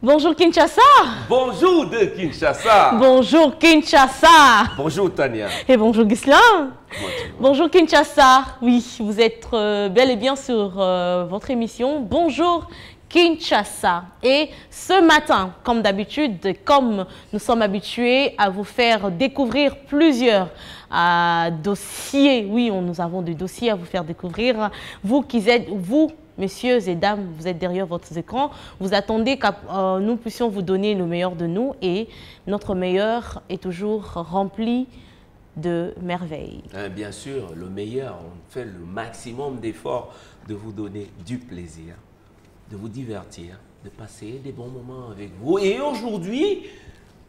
Bonjour Kinshasa. Bonjour de Kinshasa. Bonjour Kinshasa. Bonjour Tania. Et bonjour Ghislain. Bonjour Kinshasa. Oui, vous êtes bel et bien sur votre émission. Bonjour Kinshasa. Et ce matin, comme d'habitude, comme nous sommes habitués à vous faire découvrir plusieurs dossiers. Oui, nous avons des dossiers à vous faire découvrir. Vous qui êtes, vous, messieurs et dames, vous êtes derrière votre écran. Vous attendez que nous puissions vous donner le meilleur de nous et notre meilleur est toujours rempli de merveilles. Bien sûr, le meilleur, on fait le maximum d'efforts de vous donner du plaisir, de vous divertir, de passer des bons moments avec vous. Et aujourd'hui,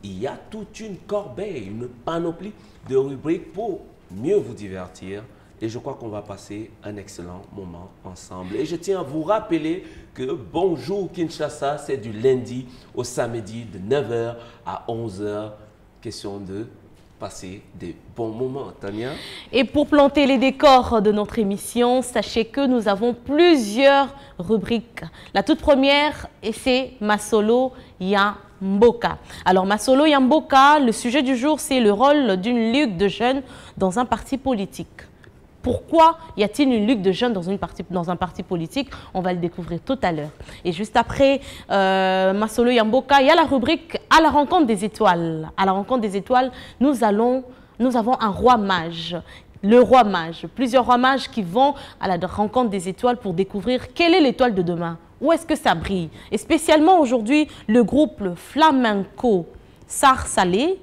il y a toute une corbeille, une panoplie de rubriques pour mieux vous divertir. Et je crois qu'on va passer un excellent moment ensemble. Et je tiens à vous rappeler que Bonjour Kinshasa, c'est du lundi au samedi de 9h à 11h. Question de passer des bons moments. Tania? Et pour planter les décors de notre émission, sachez que nous avons plusieurs rubriques. La toute première, c'est Masolo Yamboka. Alors Masolo Yamboka, le sujet du jour, c'est le rôle d'une ligue de jeunes dans un parti politique. Pourquoi y a-t-il une lutte de jeunes dans un parti politique? On va le découvrir tout à l'heure. Et juste après Masolo Yamboka, il y a la rubrique « À la rencontre des étoiles ». À la rencontre des étoiles, nous avons un roi mage. Le roi mage. Plusieurs rois mages qui vont à la rencontre des étoiles pour découvrir quelle est l'étoile de demain. Où est-ce que ça brille? Et spécialement aujourd'hui, le groupe flamenco Sarsalé.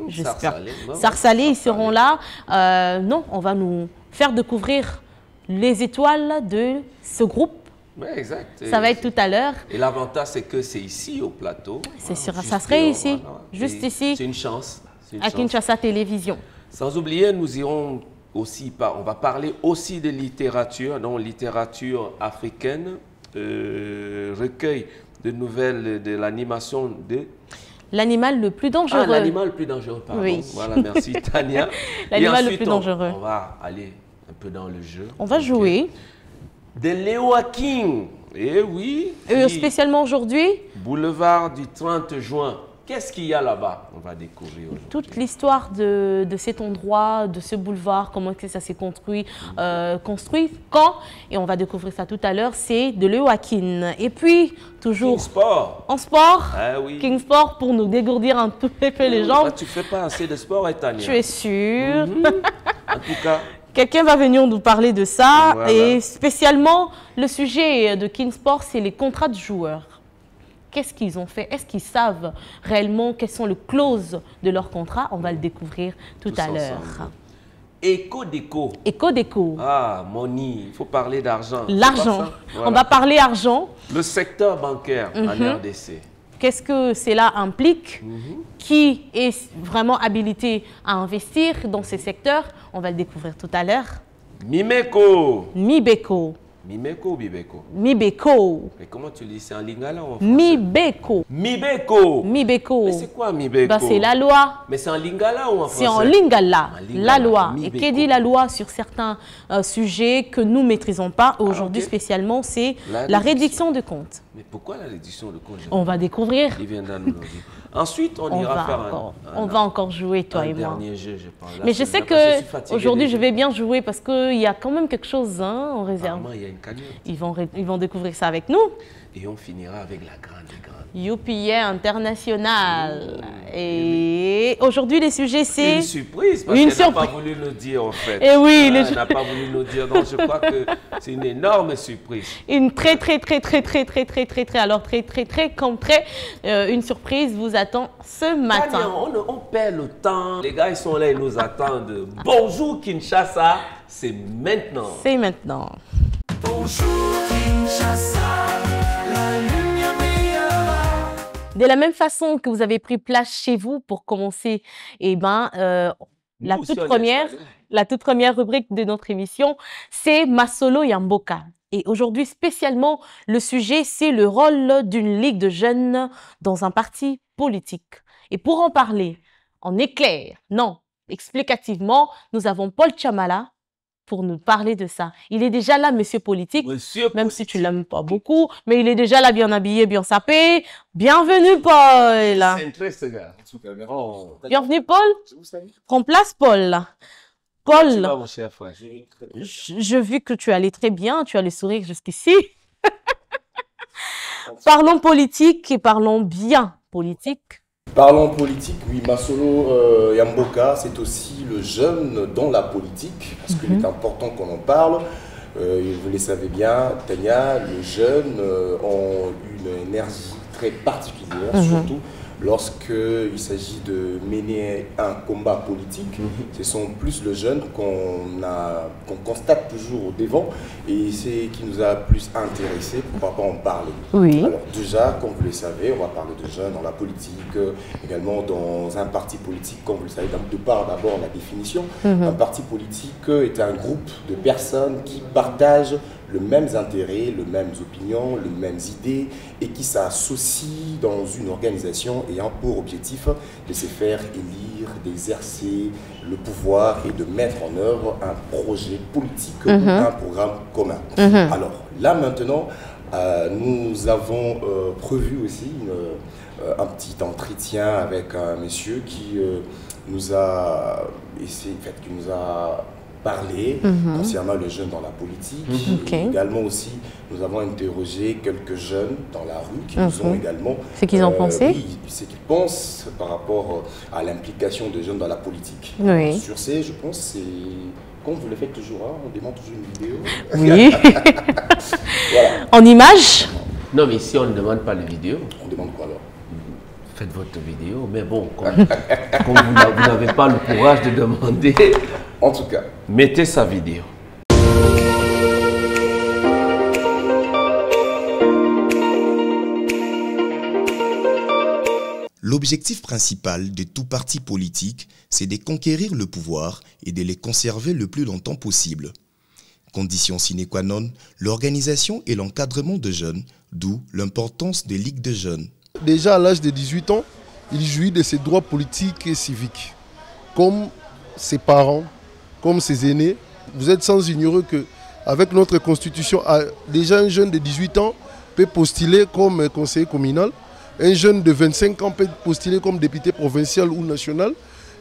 J'espère. Sarsalé, ils seront là. Non, on va nous faire découvrir les étoiles de ce groupe. Oui, exact. Ça va être tout à l'heure. Et l'avantage, c'est que c'est ici au plateau. C'est sûr, ça serait ici, voilà. juste ici. C'est une chance. À Kinshasa Télévision. Sans oublier, nous irons aussi, on va parler aussi de littérature, donc littérature africaine, recueil de nouvelles de l'animation de... L'animal le plus dangereux. Ah, l'animal le plus dangereux, pardon. Oui. Voilà, merci Tania. L'animal le plus dangereux. On va aller un peu dans le jeu. On va jouer. De Léo Hakim. Eh oui. Spécialement aujourd'hui. Boulevard du 30 juin. Qu'est-ce qu'il y a là-bas? On va découvrir aujourd'hui. Toute l'histoire de cet endroit, de ce boulevard, comment est-ce que ça s'est construit, quand, et on va découvrir ça tout à l'heure, c'est de Léo Hakim. Et puis, toujours Sport. En sport, oui. King Sport pour nous dégourdir un tout petit peu les jambes. Tu ne fais pas assez de sport, Tania. Tu es sûr? En tout cas. Quelqu'un va venir nous parler de ça. Voilà. Et spécialement, le sujet de King Sport, c'est les contrats de joueurs. Qu'est-ce qu'ils ont fait? Est-ce qu'ils savent réellement quelles sont les clauses de leur contrat? On va le découvrir tout à l'heure. Éco-déco. Éco-déco. Ah, money, il faut parler d'argent. L'argent. Voilà. On va parler argent. Le secteur bancaire en RDC. Qu'est-ce que cela implique? Qui est vraiment habilité à investir dans ces secteurs? On va le découvrir tout à l'heure. Mimeko. Mibeko. Mimeko ou Bibeko? Mibeko. Mais comment tu dis? C'est en lingala ou en français? Mibeko. Mibeko. Mibeko. Mais c'est quoi Mibeko? C'est la loi. Mais c'est en lingala ou en français? C'est en lingala, la loi. Mibeko. Et qu'est dit la loi sur certains sujets que nous ne maîtrisons pas? Aujourd'hui spécialement, c'est la réduction de compte. Mais pourquoi la réduction de compte? On va découvrir. Il viendra nous le dire. Ensuite, on ira faire on va encore jouer, toi et moi. Dernier jeu, je parle. Là, mais je sais qu'aujourd'hui, je vais bien jouer parce qu'il y a quand même quelque chose en réserve. Il y a une cagnotte. Ils vont découvrir ça avec nous. Et on finira avec la grande. UPA international. Et aujourd'hui, les sujets, c'est... Une surprise, parce qu'elle n'a pas voulu nous dire, en fait. Et oui, elle n'a pas voulu nous dire. Donc, je crois que c'est une énorme surprise. Une très, une surprise vous attend ce matin. Tania, on perd le temps. Les gars, ils sont là, ils nous attendent. Bonjour Kinshasa, c'est maintenant. C'est maintenant. Bonjour Kinshasa, la lumière meilleure. De la même façon que vous avez pris place chez vous pour commencer, la toute première rubrique de notre émission, c'est Masolo Yamboka. Et aujourd'hui, spécialement, le sujet, c'est le rôle d'une ligue de jeunes dans un parti politique. Et pour en parler, en éclair, non, explicativement, nous avons Paul Chamala, pour nous parler de ça. Il est déjà là, monsieur politique, Monsieur même si tu l'aimes pas beaucoup, mais il est déjà là, bien habillé, bien sapé. Bienvenue, Paul. C'est très sévère. Oh. Bienvenue, Paul. Prends place, Paul. Paul, mon cher frère. je vis que tu allais très bien, tu as le sourire jusqu'ici. Parlons politique et parlons bien politique. Parlons politique, oui, Masolo Yamboka, c'est aussi le jeune dans la politique, parce qu'il est important qu'on en parle. Vous le savez bien, Tania, les jeunes ont une énergie très particulière, surtout lorsqu'il s'agit de mener un combat politique. Ce sont plus les jeunes qu'on constate toujours au devant, et c'est qui nous a plus intéressés pour pas en parler. Oui. Alors déjà, comme vous le savez, on va parler de jeunes dans la politique, également dans un parti politique, comme vous le savez, de par d'abord la définition. Un parti politique est un groupe de personnes qui partagent les mêmes intérêts, les mêmes opinions, les mêmes idées, et qui s'associent dans une organisation ayant pour objectif de se faire élire, d'exercer le pouvoir et de mettre en œuvre un projet politique ou un programme commun. Alors là maintenant, nous avons prévu aussi un petit entretien avec un monsieur qui nous a parlé concernant les jeunes dans la politique. Et également aussi, nous avons interrogé quelques jeunes dans la rue qui nous ont également... Ce qu'ils ont pensé? Oui, ce qu'ils pensent par rapport à l'implication des jeunes dans la politique. Oui. Alors, sur ces, je pense, c'est... Comme vous le faites toujours, hein, on demande toujours une vidéo. Oui. Voilà. En image? Non, mais ici, on ne demande pas les vidéos. On demande quoi alors? Faites votre vidéo, mais bon, comme vous n'avez pas le courage de demander, En tout cas, mettez sa vidéo. L'objectif principal de tout parti politique, c'est de conquérir le pouvoir et de les conserver le plus longtemps possible. Condition sine qua non, l'organisation et l'encadrement de jeunes, d'où l'importance des ligues de jeunes. Déjà à l'âge de 18 ans, il jouit de ses droits politiques et civiques. Comme ses parents, comme ses aînés, vous êtes sans ignorer qu'avec notre constitution, déjà un jeune de 18 ans peut postuler comme conseiller communal. Un jeune de 25 ans peut postuler comme député provincial ou national.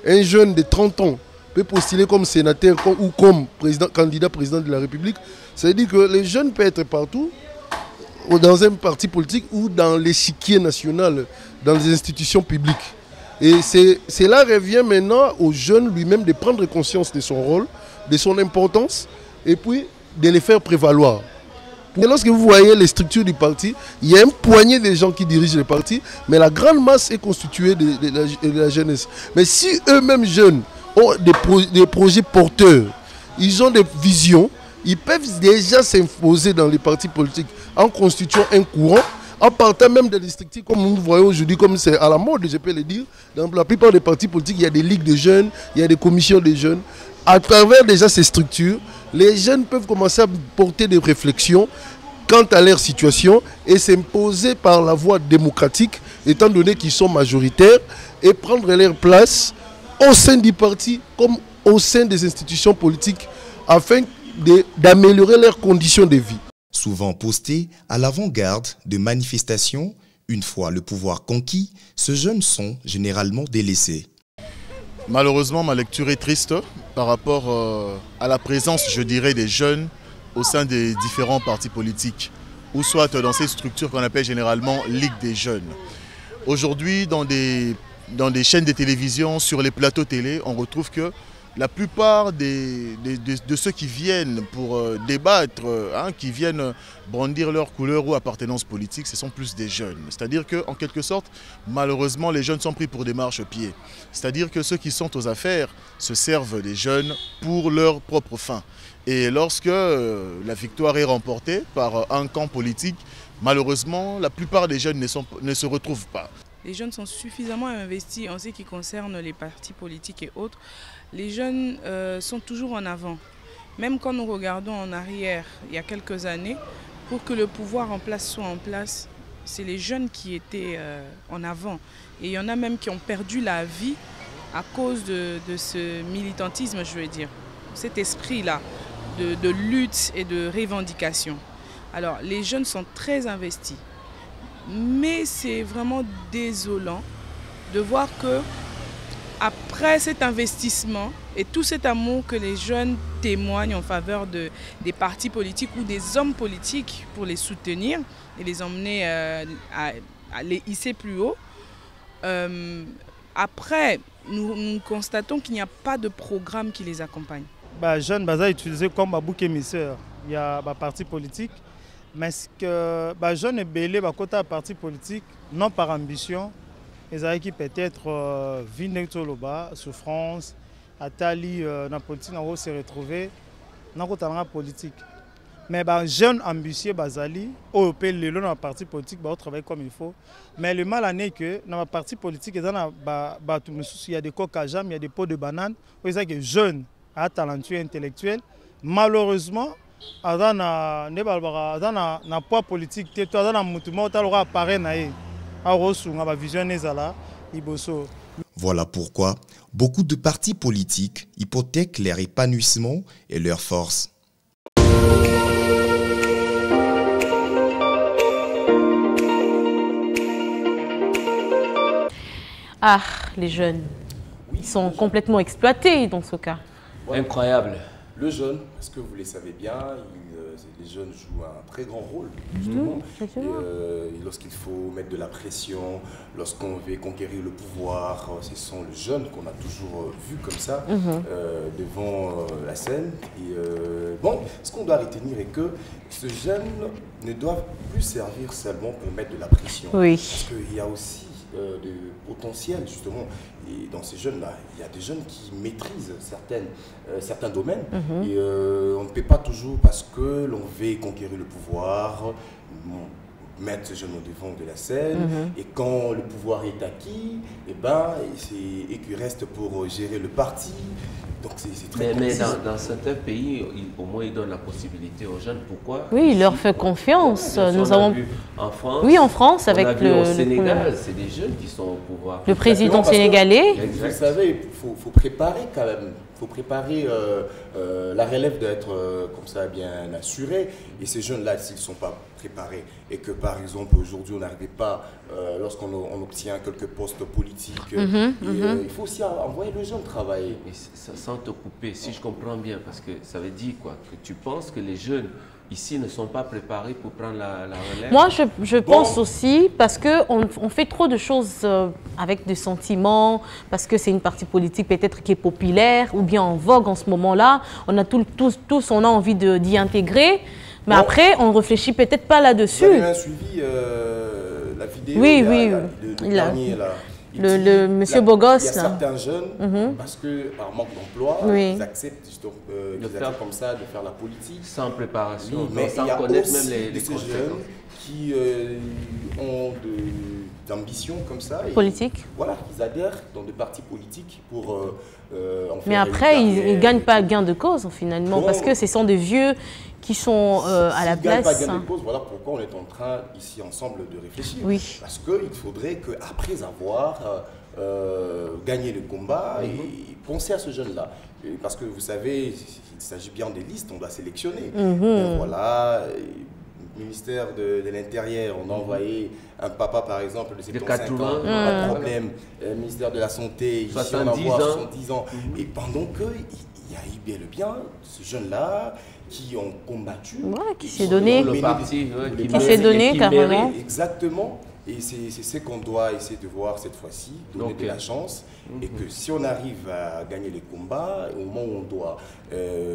Un jeune de 30 ans peut postuler comme sénateur ou comme candidat président de la République. Ça veut dire que les jeunes peuvent être partout, dans un parti politique ou dans l'échiquier national, dans les institutions publiques. Et cela revient maintenant aux jeunes lui-même de prendre conscience de son rôle, de son importance, et puis de les faire prévaloir. Et lorsque vous voyez les structures du parti, il y a une poignée de gens qui dirigent le parti, mais la grande masse est constituée de la jeunesse. Mais si eux-mêmes jeunes ont des projets porteurs, ils ont des visions, ils peuvent déjà s'imposer dans les partis politiques en constituant un courant, en partant même des districts comme nous voyons aujourd'hui, comme c'est à la mode, je peux le dire. Dans la plupart des partis politiques, il y a des ligues de jeunes, il y a des commissions de jeunes. À travers déjà ces structures, les jeunes peuvent commencer à porter des réflexions quant à leur situation et s'imposer par la voie démocratique, étant donné qu'ils sont majoritaires, et prendre leur place au sein du parti comme au sein des institutions politiques afin d'améliorer leurs conditions de vie. Souvent postés à l'avant-garde de manifestations, une fois le pouvoir conquis, ces jeunes sont généralement délaissés. Malheureusement, ma lecture est triste par rapport à la présence, je dirais, des jeunes au sein des différents partis politiques, ou soit dans ces structures qu'on appelle généralement Ligue des jeunes. Aujourd'hui, dans des chaînes de télévision, sur les plateaux télé, on retrouve que la plupart de ceux qui viennent pour débattre, qui viennent brandir leur couleur ou appartenance politique, ce sont plus des jeunes. C'est-à-dire qu'en quelque sorte, malheureusement, les jeunes sont pris pour des marchepieds. C'est-à-dire que ceux qui sont aux affaires se servent des jeunes pour leur propre fin. Et lorsque la victoire est remportée par un camp politique, malheureusement, la plupart des jeunes ne se retrouvent pas. Les jeunes sont suffisamment investis en ce qui concerne les partis politiques et autres. Les jeunes sont toujours en avant. Même quand nous regardons en arrière, il y a quelques années, pour que le pouvoir en place soit en place, c'est les jeunes qui étaient en avant. Et il y en a même qui ont perdu la vie à cause de ce militantisme, je veux dire. Cet esprit-là. de lutte et de revendication. Alors, les jeunes sont très investis. Mais c'est vraiment désolant de voir que après cet investissement et tout cet amour que les jeunes témoignent en faveur des partis politiques ou des hommes politiques pour les soutenir et les emmener à les hisser plus haut, après, nous constatons qu'il n'y a pas de programme qui les accompagne. Les jeunes sont utilisés comme un bouc émissaire. Il y a des partis politiques, mais que les jeunes sont belés côté parti politique, non par ambition. Ils ont peut-être vu souffrance, Atali, dans la politique, on se retrouver dans la politique. Mais les jeunes ambitieux, ils ont dans la parti politique, ils travaillent comme il faut. Mais le mal est que dans la parti politique, il y a des coques à jam, il y a des pots de bananes. Il y a des jeunes talentueux, intellectuels. Malheureusement, dans le poids politique, dans le mouvement, il y a appareil. Voilà pourquoi beaucoup de partis politiques hypothèquent leur épanouissement et leur force. Ah, les jeunes, ils sont complètement exploités dans ce cas. Incroyable. Le jeune, parce que vous le savez bien, les jeunes jouent un très grand rôle, justement. Et lorsqu'il faut mettre de la pression, lorsqu'on veut conquérir le pouvoir, ce sont les jeunes qu'on a toujours vus comme ça, devant la scène. Et bon, ce qu'on doit retenir est que ces jeunes ne doivent plus servir seulement pour mettre de la pression. Oui. Parce qu'il y a aussi de potentiel, justement. Et dans ces jeunes-là, il y a des jeunes qui maîtrisent certains domaines. Et on ne peut pas toujours, parce que l'on veut conquérir le pouvoir, mettre ces jeunes au devant de la scène. Et quand le pouvoir est acquis, et qu'il reste pour gérer le parti. Donc c'est très mais dans certains pays, au moins, ils donnent la possibilité aux jeunes. Pourquoi? Oui, il leur fait confiance. Nous avons vu en France. Oui, en France, avec au Sénégal, c'est des jeunes qui sont au pouvoir. Le président sénégalais. Vous savez, il faut préparer quand même. Il faut préparer la relève d'être comme ça bien assurée. Et ces jeunes-là, s'ils ne sont pas préparés et que par exemple aujourd'hui on n'arrive pas, lorsqu'on obtient quelques postes politiques, il faut aussi envoyer les jeunes travailler. Mais sans te couper, si je comprends bien, parce que ça veut dire quoi? Que tu penses que les jeunes ici ne sont pas préparés pour prendre la relève? Moi, je pense aussi parce qu'on fait trop de choses avec des sentiments, parce que c'est une partie politique peut-être qui est populaire ou bien en vogue en ce moment-là. On a tous on a envie d'y intégrer, mais après, on ne réfléchit peut-être pas là-dessus. Vous avez bien suivi la vidéo? Oui, le dernier, là. Le monsieur Bogos. Il y a certains jeunes, parce que par manque d'emploi, ils acceptent comme ça de faire la politique. Sans préparation, oui, mais sans il y a connaître aussi même les ces jeunes qui ont d'ambition comme ça. Politique. Voilà, ils adhèrent dans des partis politiques pour en faire. Mais après, ils ne gagnent pas gain de cause finalement, parce que ce sont des vieux qui sont à la place. Pas gain de cause, voilà pourquoi on est en train ici ensemble de réfléchir. Oui. Parce qu'il faudrait qu'après avoir gagné le combat, et penser à ce jeune-là. Parce que vous savez, il s'agit bien des listes, on doit sélectionner. Voilà. Ministère de l'Intérieur, on a envoyé un papa par exemple de 75 ans, pas de problème. Ministère de la Santé, ici on envoie 70 ans. Et pendant qu'il y a eu bien le bien, ce jeune-là qui ont combattu, qui s'est donné, qui s'est donné carrément. Exactement. Et c'est ce qu'on doit essayer de voir cette fois-ci, donner de la chance. Et que si on arrive à gagner les combats, au moment où on doit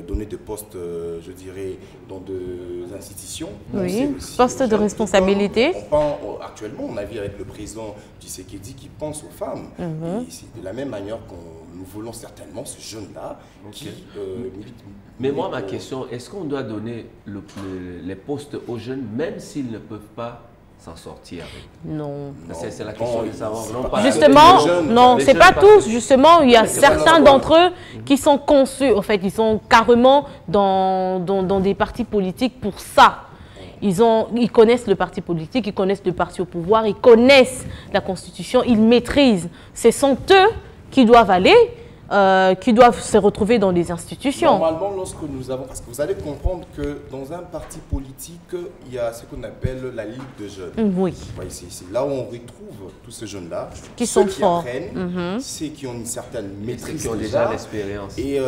donner des postes, je dirais, dans des institutions. Oui, postes de responsabilité. Actuellement, on a vu avec le président Tshisekedi qui pense aux femmes. Et c'est de la même manière qu'on nous voulons certainement ce jeune-là qui milite. Mais moi, ma question, est-ce qu'on doit donner les postes aux jeunes, même s'ils ne peuvent pas s'en sortir avec? Non. C'est la question de savoir. Justement, non, c'est pas tous. Justement, il y a certains d'entre eux qui sont conçus, en fait, ils sont carrément dans des partis politiques pour ça. Ils connaissent le parti politique, ils connaissent le parti au pouvoir, ils connaissent la Constitution, ils maîtrisent. Ce sont eux qui doivent aller qui doivent se retrouver dans des institutions. Normalement, lorsque nous avons... Parce que vous allez comprendre que dans un parti politique, il y a ce qu'on appelle la Ligue de jeunes. Oui. C'est là où on retrouve tous ces jeunes-là. Qui sont qui forts. apprennent, ceux qui ont une certaine maîtrise. Ceux qui ont déjà l'expérience. Et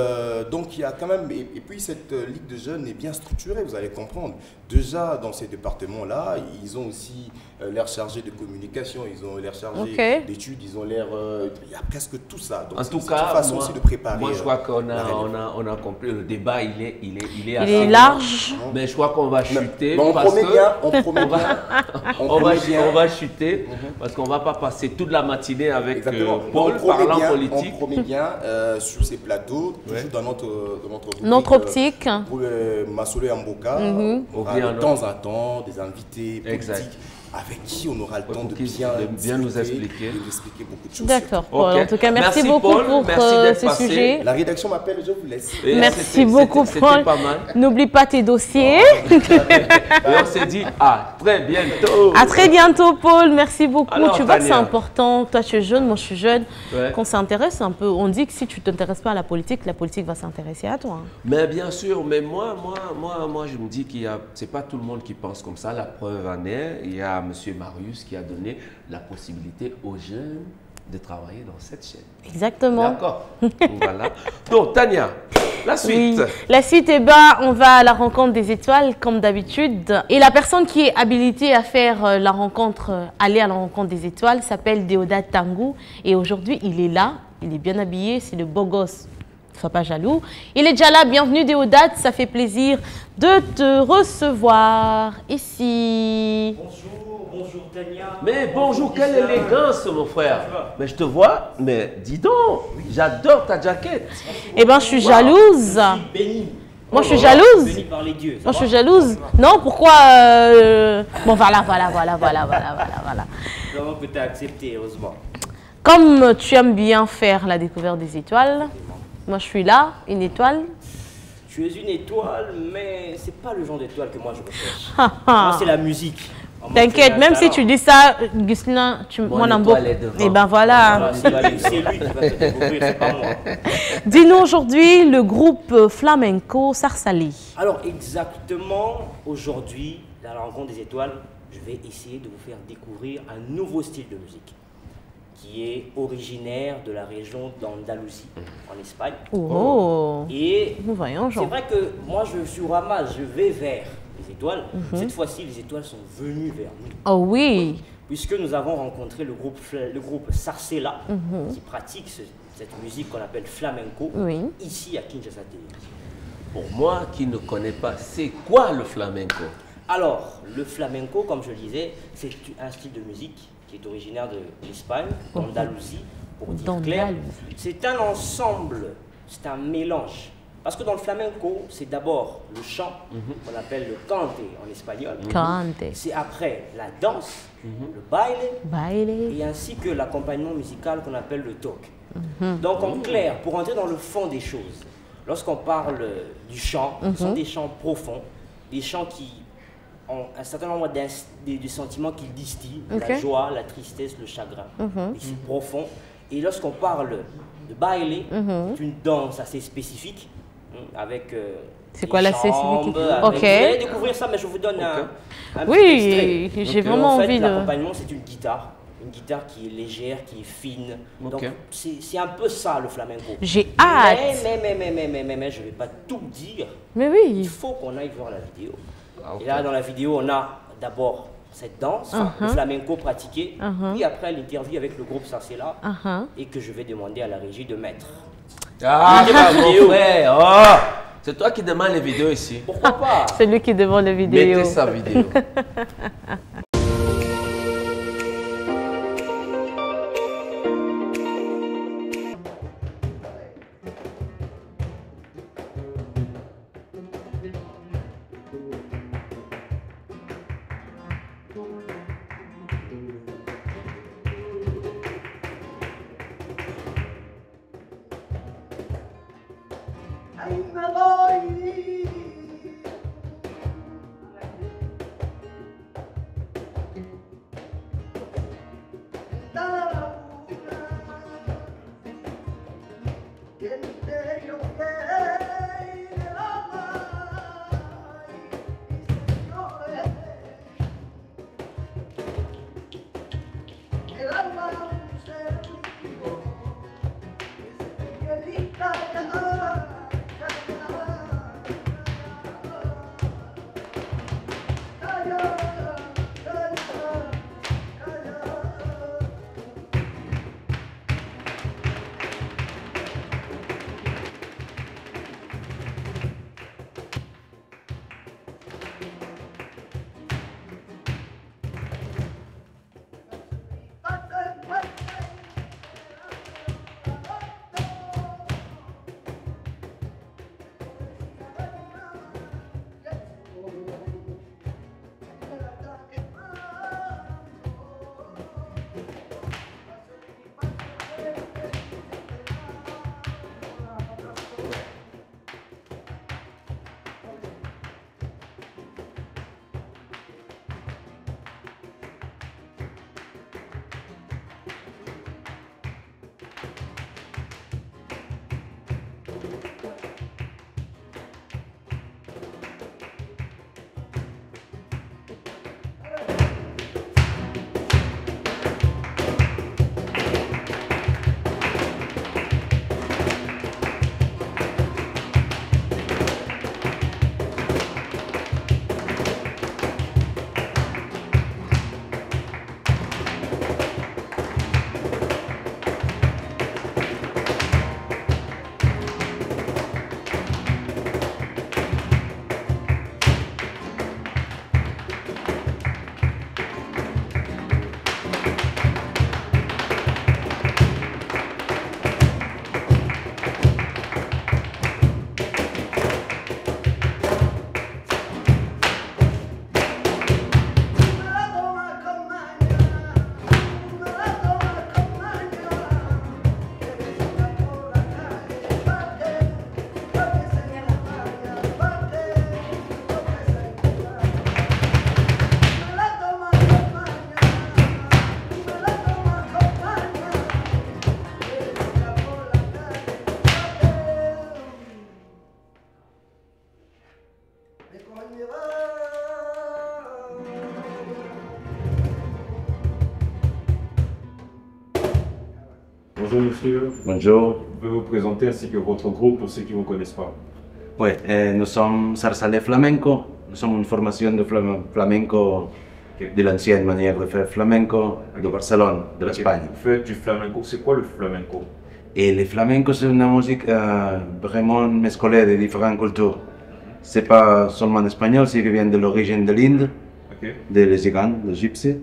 donc, il y a quand même... Et puis, cette Ligue de jeunes est bien structurée, vous allez comprendre. Déjà, dans ces départements-là, ils ont aussi l'air chargé de communication, ils ont l'air chargé d'études, ils ont l'air... il y a presque tout ça. Donc, en tout cas, aussi de préparer, moi je crois qu'on a compris, le débat il est assez large. Mais je crois qu'on va chuter. On promet bien, on va chuter parce qu'on ne va pas passer toute la matinée avec Paul parlant politique. On promet bien sur ces plateaux, toujours dans notre optique. Pour Masolo et Mboka, on aura de temps en temps des invités politiques. Avec qui on aura le temps de bien nous expliquer beaucoup de choses. D'accord, Paul. En tout cas, merci beaucoup pour ce sujet. La rédaction m'appelle, je vous laisse. Merci beaucoup, Paul. N'oublie pas tes dossiers. Et on s'est dit à très bientôt. À très bientôt, Paul. Merci beaucoup. Alors, tu vois que c'est important. Toi, tu es jeune, moi, je suis jeune. Qu'on s'intéresse un peu. On dit que si tu ne t'intéresses pas à la politique va s'intéresser à toi. Mais bien sûr, mais moi, je me dis qu'il y a, c'est pas tout le monde qui pense comme ça. La preuve en est, il y a M. Marius qui a donné la possibilité aux jeunes de travailler dans cette chaîne. Exactement. D'accord. Voilà. Donc, Tania, la suite. Oui. La suite, on va à la rencontre des étoiles, comme d'habitude. Et la personne qui est habilitée à faire aller à la rencontre des étoiles s'appelle Déodat Tangou. Et aujourd'hui, il est là. Il est bien habillé. C'est le beau gosse. Sois pas jaloux. Il est déjà là. Bienvenue, Déodat. Ça fait plaisir de te recevoir ici. Bonjour Tania. Mais bonjour, quelle élégance mon frère. Mais je te vois, mais dis donc, j'adore ta jaquette. Eh bien, je suis jalouse. Je suis béni. Moi, je suis jalouse. Béni par les dieux. Moi, je suis jalouse. Non, pourquoi Bon, voilà. Comment que tu as accepté, heureusement. Comme tu aimes bien faire la découverte des étoiles, moi, je suis là, une étoile. Tu es une étoile, mais c'est pas le genre d'étoile que moi je recherche. Moi, c'est la musique. T'inquiète, même si tu dis ça, Ghislain, moi n'en beaucoup. Et ben voilà. C'est lui qui va te découvrir, c'est pas moi. Dis-nous aujourd'hui le groupe flamenco Sarsali. Alors exactement, aujourd'hui, dans la rencontre des étoiles, je vais essayer de vous faire découvrir un nouveau style de musique qui est originaire de la région d'Andalousie, en Espagne. Oh. Et c'est vrai que moi je suis au Ramas, je vais vers les étoiles. Cette fois-ci, les étoiles sont venues vers nous. Oh oui. Puisque nous avons rencontré le groupe Sarcella, qui pratique cette musique qu'on appelle flamenco, ici à Kinshasa. Pour moi qui ne connais pas, c'est quoi le flamenco? Alors, le flamenco, comme je le disais, c'est un style de musique qui est originaire de l'Espagne, d'Andalousie, pour dire clair. C'est un ensemble, c'est un mélange. Parce que dans le flamenco, c'est d'abord le chant, qu'on appelle le cante en espagnol. C'est après la danse, le baile, et ainsi que l'accompagnement musical qu'on appelle le toque. Donc en clair, pour entrer dans le fond des choses, lorsqu'on parle du chant, ce sont des chants profonds, des chants qui ont un certain nombre de sentiments qu'ils distillent, la joie, la tristesse, le chagrin. Ils sont profonds. Et lorsqu'on parle de baile, c'est une danse assez spécifique, avec c'est quoi la spécificité? Ok. Vous allez découvrir ça, mais je vous donne un petit extrait. J'ai vraiment envie de... L'accompagnement, c'est une guitare qui est légère, qui est fine. Donc, c'est un peu ça, le flamenco. J'ai hâte. Mais je ne vais pas tout dire. Mais oui. Il faut qu'on aille voir la vidéo. Et là, dans la vidéo, on a d'abord cette danse, le flamenco pratiqué, puis après l'interview avec le groupe Sarcella, et que je vais demander à la régie de mettre. Ah, mon frère, oh, c'est toi qui demandes les vidéos ici. Pourquoi pas? C'est lui qui demande les vidéos. Mettez sa vidéo. Bonjour monsieur. Bonjour. Vous pouvez vous présenter ainsi que votre groupe pour ceux qui ne vous connaissent pas. Oui, nous sommes Sarsalé Flamenco. Nous sommes une formation de flamenco de l'ancienne manière de faire flamenco de Barcelone, de l'Espagne. Vous faites du flamenco. C'est quoi le flamenco? Et le flamenco, c'est une musique vraiment mescolée de différentes cultures. C'est pas seulement espagnol, c'est qui vient de l'origine de l'Inde, des Gitanes, des Gypsies,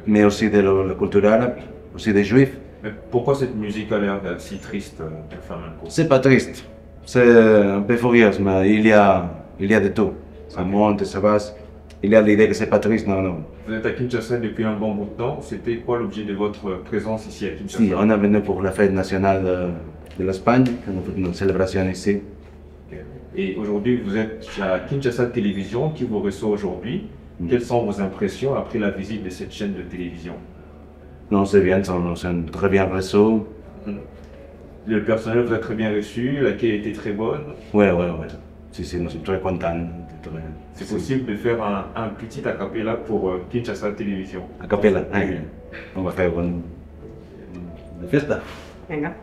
mais aussi de la culture arabe, aussi des Juifs. Mais pourquoi cette musique a l'air si triste, le flamenco? C'est pas triste, c'est un peu furieux, mais il y a de tout. Ça monte, ça basse. Il y a l'idée que c'est pas triste, non. Vous êtes à Kinshasa depuis un bon bout de temps. C'était quoi l'objet de votre présence ici à Kinshasa? Si, on est venu pour la fête nationale de l'Espagne, on fait une célébration ici. Et aujourd'hui, vous êtes à Kinshasa Télévision qui vous reçoit aujourd'hui. Quelles sont vos impressions après la visite de cette chaîne de télévision? Non, c'est bien, c'est très bien reçu. Le personnel vous a très bien reçu, l'accueil était très bonne. Oui. Si, nous sommes très contents. C'est possible de faire un petit acapella pour Kinshasa Télévision. Acapella, on va faire une fiesta. Venga.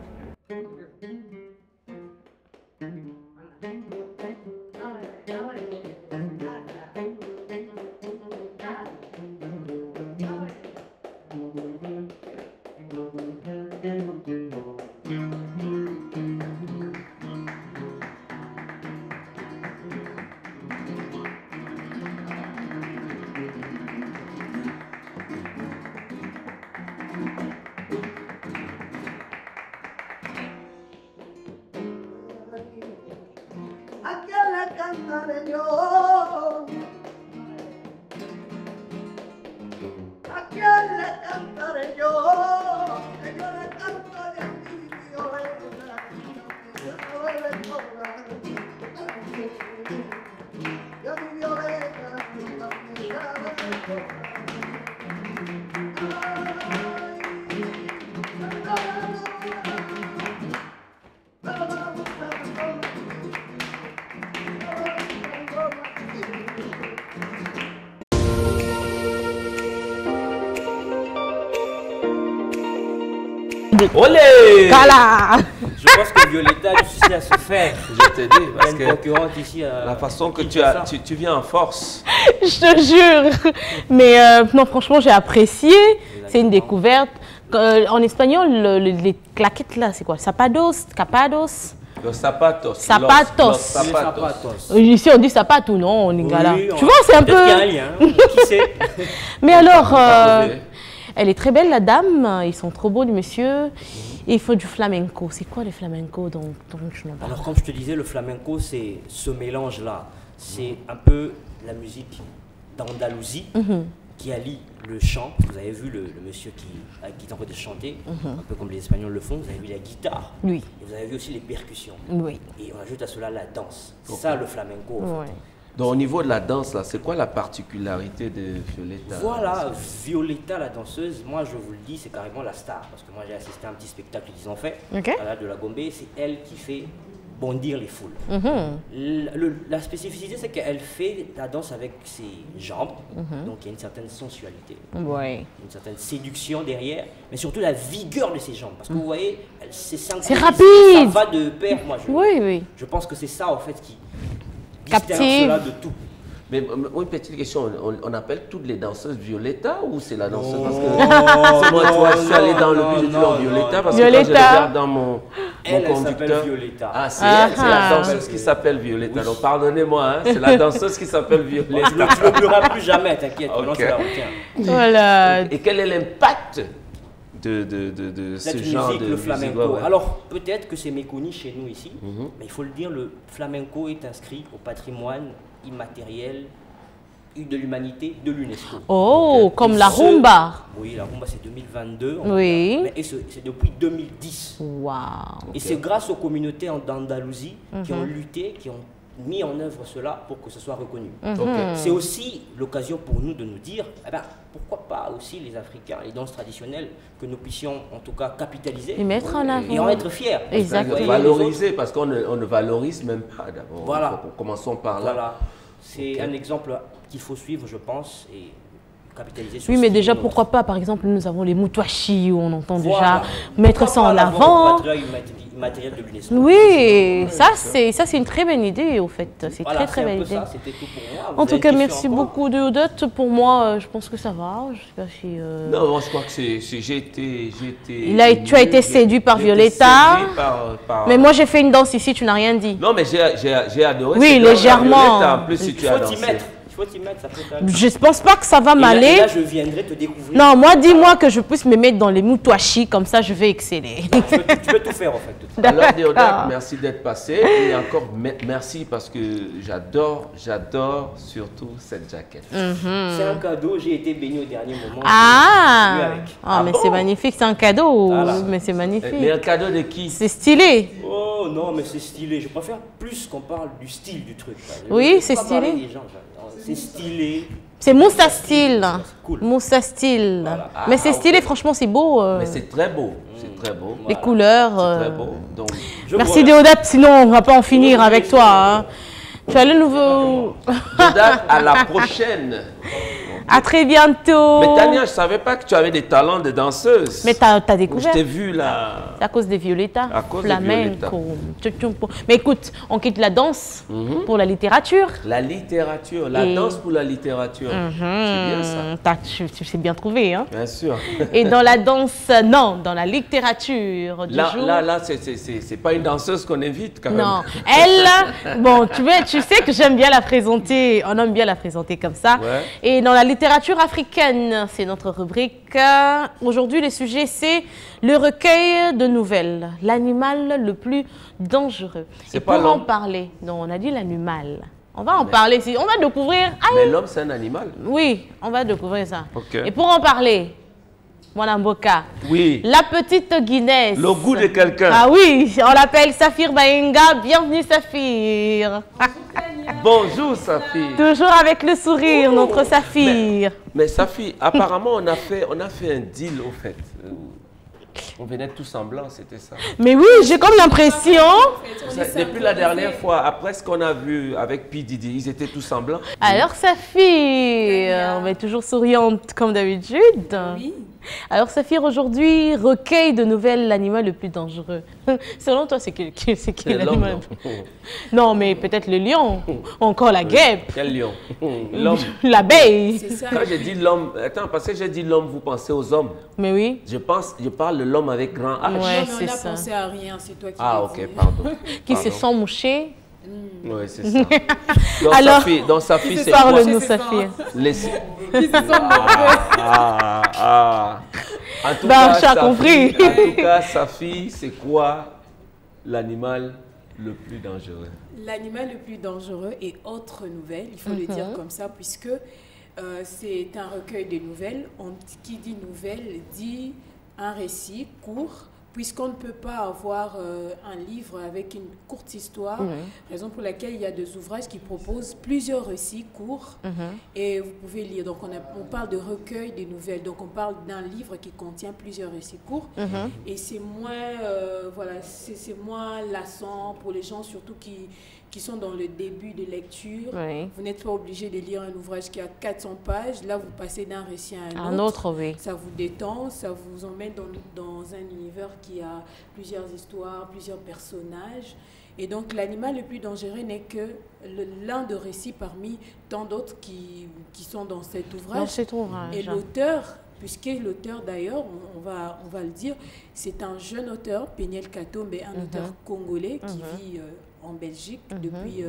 Olé! Kala! Je pense que Violetta a du souci à se faire. Je te dis, parce Il y a une concurrente ici à la façon que tu viens en force. Je te jure. Mais non, franchement, j'ai apprécié. C'est une découverte. En espagnol, les claquettes là, c'est quoi? Zapatos, capados? Los zapatos. Zapatos. Los zapatos. Ici, on dit zapato, non, en lingala. Oui, tu vois, c'est un peu... Peut-être qu'il y a un lien, qui sait? Mais alors, elle est très belle, la dame. Ils sont trop beaux, les messieurs. Et il faut du flamenco. C'est quoi le flamenco dont je n'en parle? Alors, comme je te disais, le flamenco, c'est ce mélange-là. C'est un peu la musique d'Andalousie qui allie le chant. Vous avez vu le monsieur qui est en train de chanter, un peu comme les Espagnols le font. Vous avez vu la guitare. Oui. Et vous avez vu aussi les percussions. Oui. Et on ajoute à cela la danse. C'est ça le flamenco. En fait. Donc au niveau de la danse, là, c'est quoi la particularité de Violetta? Voilà, Violetta, la danseuse, moi je vous le dis, c'est carrément la star. Parce que moi j'ai assisté à un petit spectacle qu'ils ont fait à la de la Gombe. C'est elle qui fait bondir les foules. La spécificité, c'est qu'elle fait la danse avec ses jambes. Donc il y a une certaine sensualité, une certaine séduction derrière, mais surtout la vigueur de ses jambes. Parce que vous voyez, c'est rapide. Ça va de pair, moi je pense que c'est ça en fait qui distingue cela de tout. Mais une petite question, on appelle toutes les danseuses Violetta ou c'est la danseuse? Parce que moi, toi, je suis allé dans le but, je dis Violetta parce que quand je regarde dans mon conducteur, Violetta. Ah, c'est la danseuse qui s'appelle Violetta. Donc pardonnez-moi, hein, c'est la danseuse qui s'appelle Violetta. Tu ne l'oublieras plus jamais, t'inquiète, maintenant tu la retiens. Voilà. Et quel est l'impact de ce genre musique, de le flamenco? musique, ouais. Alors, peut-être que c'est méconnu chez nous ici, mais il faut le dire, le flamenco est inscrit au patrimoine immatériel de l'humanité de l'UNESCO. Oh, comme la rumba. Oui, la rumba c'est 2022. Oui. Mais c'est depuis 2010. Waouh. Et c'est grâce aux communautés d'Andalousie qui ont lutté, qui ont mis en œuvre cela pour que ce soit reconnu. C'est aussi l'occasion pour nous de nous dire, eh ben, pourquoi pas aussi les Africains, les danses traditionnelles, que nous puissions en tout cas capitaliser et mettre en avant. Et en être fiers. Exactement. Valoriser, parce qu'on ne valorise même pas d'abord. Voilà. Commençons par là. Voilà. C'est un exemple qu'il faut suivre, je pense, et capitaliser sur oui, ce mais qui déjà, est nôtre. pourquoi pas, par exemple, nous avons les moutouachis où on entend Voilà. déjà mettre ça en avant. Matériel de l'UNESCO. Oui, ça c'est une très bonne idée, au fait. C'est Voilà, très bonne idée. C'était tout pour moi. En tout cas, merci beaucoup de Odette. Pour moi, je pense que ça va. Je sais pas si, Non, moi, je crois que j'ai été... tu as été séduit par Violetta. Mais moi, j'ai fait une danse ici, tu n'as rien dit. Non, mais j'ai adoré. Oui, légèrement. Violetta, en plus, si tu as dansé. Il faut t'y mettre, ça peut quand même. Je pense pas que ça va m'aller. Là, je viendrai te découvrir. Non, moi, dis-moi que je puisse me mettre dans les moutouachis, comme ça, je vais exceller. Tu peux tout faire, en fait. Alors, Déodat, merci d'être passé. Et encore, merci parce que j'adore surtout cette jaquette. C'est un cadeau, j'ai été béni au dernier moment. Mais c'est magnifique, c'est un cadeau. Voilà. Mais c'est magnifique. Mais un cadeau de qui? C'est stylé. Oh non, mais c'est stylé. Je préfère plus qu'on parle du style du truc. Oui, c'est stylé. C'est stylé. C'est Moussa style. Cool. Moussa style. Voilà. Mais c'est stylé, franchement, c'est beau. Mais c'est très beau. C'est très beau. Les couleurs. C'est très beau. Donc, merci Déodat, sinon on ne va pas en finir avec toi. Hein. Tu as le nouveau. Déodat, à la prochaine. À très bientôt. Mais Tania, je ne savais pas que tu avais des talents de danseuse. Mais tu as découvert. Je t'ai vu là. C'est à cause des Violetta. À cause flamenco. Des Violetta. Mais écoute, on quitte la danse pour la littérature. La littérature, la danse pour la littérature. C'est bien ça. Tu sais bien trouvé, hein? Bien sûr. Et dans la danse, non, dans la littérature du jour. Là, c'est pas une danseuse qu'on invite quand même. Non, elle, bon, tu sais que j'aime bien la présenter, on aime bien la présenter comme ça. Ouais. Et dans la littérature africaine, c'est notre rubrique. Aujourd'hui, le sujet, c'est le recueil de nouvelles, l'animal le plus dangereux. Et pour en parler, non, on a dit l'animal. On va en parler, on va découvrir. Mais l'homme, c'est un animal. Oui, on va découvrir ça. Okay. Et pour en parler, Mwanamboka. Oui. La petite Guinness. Le goût de quelqu'un. Ah oui, on l'appelle Saphir Baenga. Bienvenue Saphir. Bonjour Saphir. Toujours avec le sourire, notre Saphir. Mais Saphir, apparemment on a fait un deal au fait. On venait tous semblants, c'était ça. Mais oui, j'ai comme l'impression. Depuis la dernière fois, après ce qu'on a vu avec P. Diddy, ils étaient tous semblants. Alors Saphir, on est toujours souriante comme d'habitude. Oui. Alors Saphir, aujourd'hui, recueil de nouvelles, l'animal le plus dangereux. Selon toi, c'est quel l'animal? Non, mais peut-être le lion, ou encore la guêpe. Quel lion? L'homme. L'abeille. Quand j'ai dit l'homme, attends, parce que j'ai dit l'homme, vous pensez aux hommes. Mais oui. Je parle de l'homme avec grand H. Ouais, on n'a pensé à rien, c'est toi qui Ah, ok, pardon. Qui se sent mouché. Oui, c'est ça. Donc, Saphir, c'est quoi? Parle-nous, Saphir. Qui se sent En tout cas, compris. En tout cas, Saphir, c'est quoi l'animal le plus dangereux? L'animal le plus dangereux et autre nouvelle, il faut le dire comme ça, puisque c'est un recueil de nouvelles. Qui dit nouvelle dit un récit court, puisqu'on ne peut pas avoir un livre avec une courte histoire, raison pour laquelle il y a des ouvrages qui proposent plusieurs récits courts et vous pouvez lire. Donc on parle de recueil de nouvelles, donc on parle d'un livre qui contient plusieurs récits courts et c'est c'est moins lassant pour les gens surtout qui sont dans le début de lecture. Oui. Vous n'êtes pas obligé de lire un ouvrage qui a 400 pages. Là, vous passez d'un récit à un autre. Oui. Ça vous détend, ça vous emmène dans un univers qui a plusieurs histoires, plusieurs personnages. Et donc, l'animal le plus dangereux n'est que l'un de récits parmi tant d'autres qui sont dans cet ouvrage. Dans cet ouvrage. Et l'auteur, puisque l'auteur d'ailleurs, on va le dire, c'est un jeune auteur, Péniel Katombe, un auteur congolais qui vit en Belgique depuis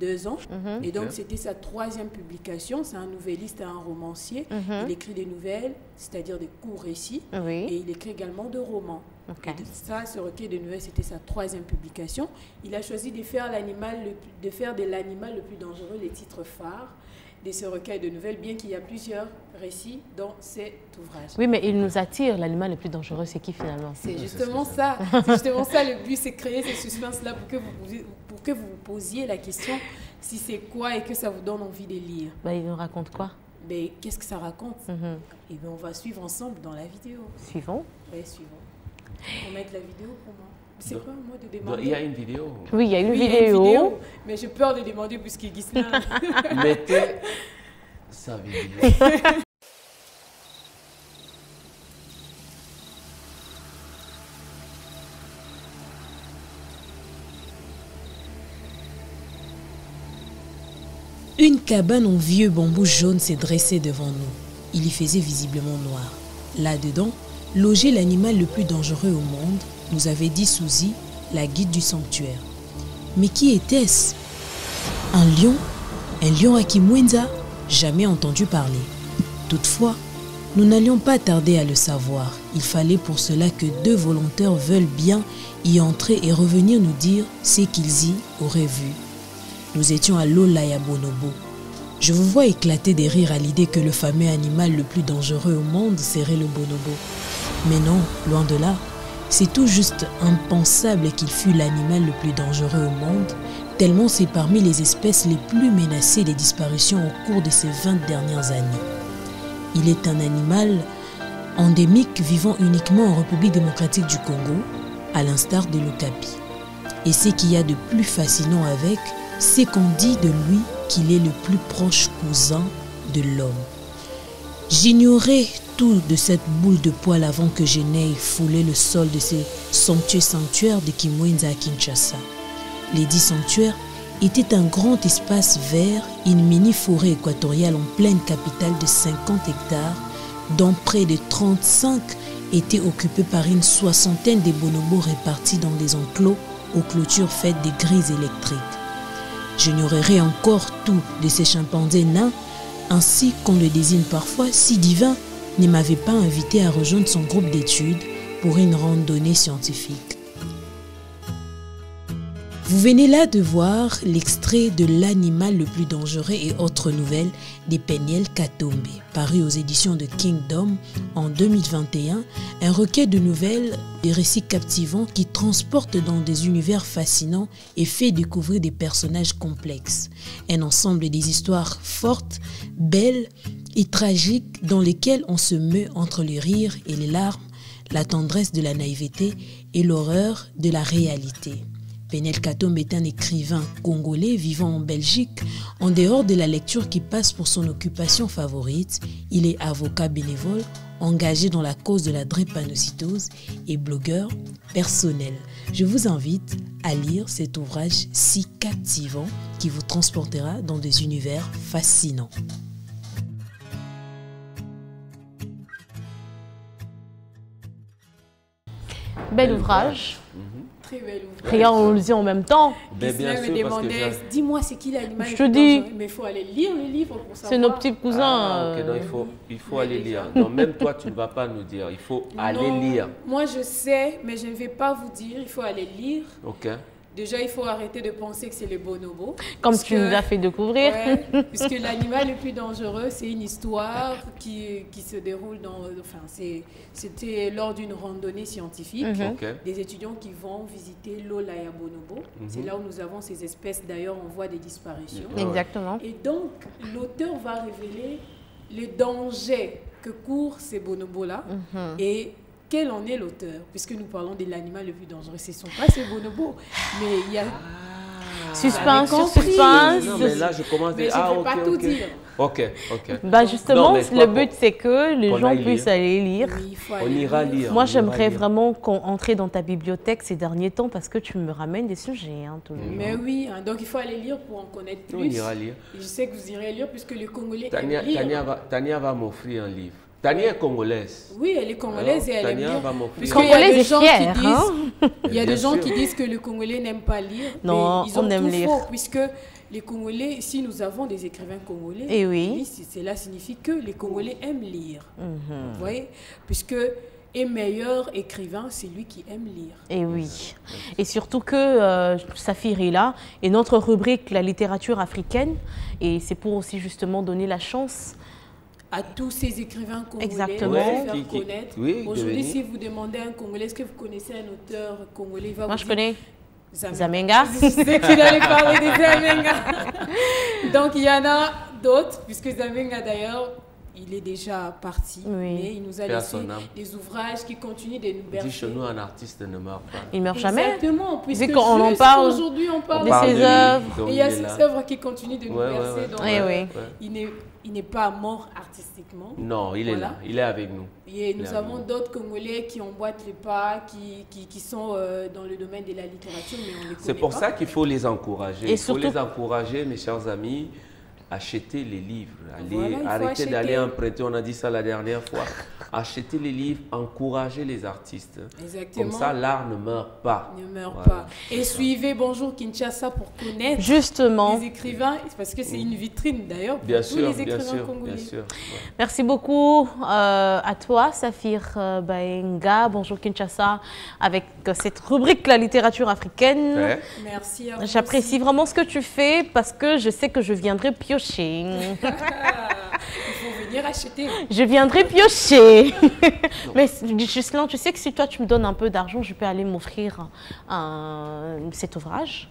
2 ans. Et donc, c'était sa 3e publication. C'est un nouvelliste et un romancier. Il écrit des nouvelles, c'est-à-dire des courts récits. Et il écrit également des romans. Ce recueil de nouvelles, c'était sa 3e publication. Il a choisi de faire de l'animal le plus dangereux les titres phares de ce recueil de nouvelles, bien qu'il y a plusieurs récits dans cet ouvrage. Oui, mais il nous attire, l'animal le plus dangereux, c'est qui finalement? C'est justement ça. C'est justement ça le but, c'est créer ce suspense-là pour que vous posiez la question si c'est quoi et que ça vous donne envie de lire. Il nous raconte quoi? Qu'est-ce que ça raconte? Et on va suivre ensemble dans la vidéo. Suivons? Oui, suivons. On met la vidéo pour moi. C'est pas moi de demander. Il y a une vidéo. Oui, il y a une Oui, vidéo. Mais j'ai peur de demander puisqu'il dit ça. Mettez sa vidéo. Une cabane en vieux bambou jaune s'est dressée devant nous. Il y faisait visiblement noir. Là-dedans, logeait l'animal le plus dangereux au monde, nous avait dit Suzy, la guide du sanctuaire. Mais qui était-ce? Un lion? Un lion à Kimwenza? Jamais entendu parler. Toutefois, nous n'allions pas tarder à le savoir. Il fallait pour cela que 2 volontaires veulent bien y entrer et revenir nous dire ce qu'ils y auraient vu. Nous étions à Lolaya Bonobo. Je vous vois éclater des rires à l'idée que le fameux animal le plus dangereux au monde serait le bonobo. Mais non, loin de là. C'est tout juste impensable qu'il fût l'animal le plus dangereux au monde, tellement c'est parmi les espèces les plus menacées des disparitions au cours de ces 20 dernières années. Il est un animal endémique vivant uniquement en République démocratique du Congo, à l'instar de l'okapi. Et ce qu'il y a de plus fascinant avec, c'est qu'on dit de lui qu'il est le plus proche cousin de l'homme. J'ignorais tout de cette boule de poil avant que je n'aille fouler le sol de ces somptueux sanctuaires de Kimwenza à Kinshasa. Les 10 sanctuaires étaient un grand espace vert, une mini-forêt équatoriale en pleine capitale de 50 hectares, dont près de 35 étaient occupés par une 60aine de bonobos répartis dans des enclos aux clôtures faites de grilles électriques. J'ignorerai encore tout de ces chimpanzés nains, ainsi qu'on le désigne parfois, si Divin ne m'avait pas invité à rejoindre son groupe d'études pour une randonnée scientifique. Vous venez là de voir l'extrait de L'animal le plus dangereux et autres nouvelles de Peniel Katombe, paru aux éditions de Kingdom en 2021, un recueil de nouvelles et récits captivants qui transportent dans des univers fascinants et fait découvrir des personnages complexes. Un ensemble des histoires fortes, belles et tragiques dans lesquelles on se meut entre les rires et les larmes, la tendresse de la naïveté et l'horreur de la réalité. Peniel Katombe est un écrivain congolais vivant en Belgique. En dehors de la lecture qui passe pour son occupation favorite, il est avocat bénévole, engagé dans la cause de la drépanocytose et blogueur personnel. Je vous invite à lire cet ouvrage si captivant qui vous transportera dans des univers fascinants. Bel ouvrage. Très bel ouvrage. Regarde, on le dit en même temps. Ben, bien sûr, me demandait, dis-moi c'est qui l'animal. Je te dis. Mais il faut aller lire le livre pour savoir. C'est nos petits cousins. Ah, ok, donc il faut aller lire. Donc même toi, tu ne vas pas nous dire. Il faut aller lire. Moi, je sais, mais je ne vais pas vous dire. Il faut aller lire. Ok. Déjà, il faut arrêter de penser que c'est les bonobos. Comme tu nous as fait découvrir. Ouais, puisque l'animal le plus dangereux, c'est une histoire qui se déroule dans... Enfin, c'était lors d'une randonnée scientifique. Des étudiants qui vont visiter l'Olaya Bonobo. C'est là où nous avons ces espèces, d'ailleurs, on voit des disparitions. Exactement. Et donc, l'auteur va révéler les dangers que courent ces bonobos-là. Et quel en est l'auteur? Puisque nous parlons de l'animal le plus dangereux. Ce ne sont pas ces bonobos, mais il y a... Suspense sur suspense. Non, mais là, je commence à... je ne vais pas tout dire. Ok. Bah justement, le but, c'est que les gens puissent aller lire. Oui, on ira lire. Moi, j'aimerais vraiment entrer dans ta bibliothèque ces derniers temps parce que tu me ramènes des sujets. Hein, mais oui, hein, donc il faut aller lire pour en connaître plus. On ira lire. Et je sais que vous irez lire puisque les Congolais aiment lire. Tania va m'offrir un livre. Tania est congolaise. Oui, elle est congolaise. Alors, et elle aime lire. Congolaise et fière. Il y a des gens qui disent que le Congolais n'aime pas lire. Non, mais ils ont on aime tout lire. faux, puisque les Congolais, si nous avons des écrivains congolais, et oui. Cela signifie que les Congolais aiment lire. Vous voyez, puisque et meilleur écrivain, c'est lui qui aime lire. Et oui. Et surtout que Safir est là, et notre rubrique, la littérature africaine, et c'est pour aussi justement donner la chance à tous ces écrivains congolais, exactement. De faire connaître. Oui, aujourd'hui, si vous demandez à un Congolais, est-ce que vous connaissez un auteur congolais, il va Moi, vous je dire, connais Zamenga. Je sais qu'il allait parler de Zamenga. Donc, il y en a d'autres, puisque Zamenga, d'ailleurs, il est déjà parti, mais il nous a laissé des ouvrages qui continuent de nous bercer. Dit chez nous, un artiste ne meurt pas. Il ne meurt jamais. Exactement, puisque on en parle, aujourd'hui on parle de ses œuvres. Et il y a ces œuvres qui continuent de nous bercer. Donc, il n'est pas mort artistiquement. Non, il est là, il est avec nous. Et nous avons d'autres Congolais qui emboîtent les pas, qui sont dans le domaine de la littérature, mais on les connaît pas. C'est pour ça qu'il faut les encourager. Il faut les encourager, mes chers amis. Achetez les livres, arrêtez d'aller emprunter, on a dit ça la dernière fois. Achetez les livres, encouragez les artistes. Exactement. Comme ça, l'art ne meurt pas. Ne meurt pas. Et suivez Bonjour Kinshasa pour connaître les écrivains, parce que c'est une vitrine d'ailleurs pour tous les écrivains congolais. Bien sûr. Merci beaucoup à toi, Saphir Baenga. Bonjour Kinshasa, avec cette rubrique La littérature africaine. Merci à vous. J'apprécie vraiment ce que tu fais parce que je sais que je viendrai piocher. Il faut venir acheter. Je viendrai piocher. Mais Ghislain, tu sais que si toi tu me donnes un peu d'argent, je peux aller m'offrir cet ouvrage.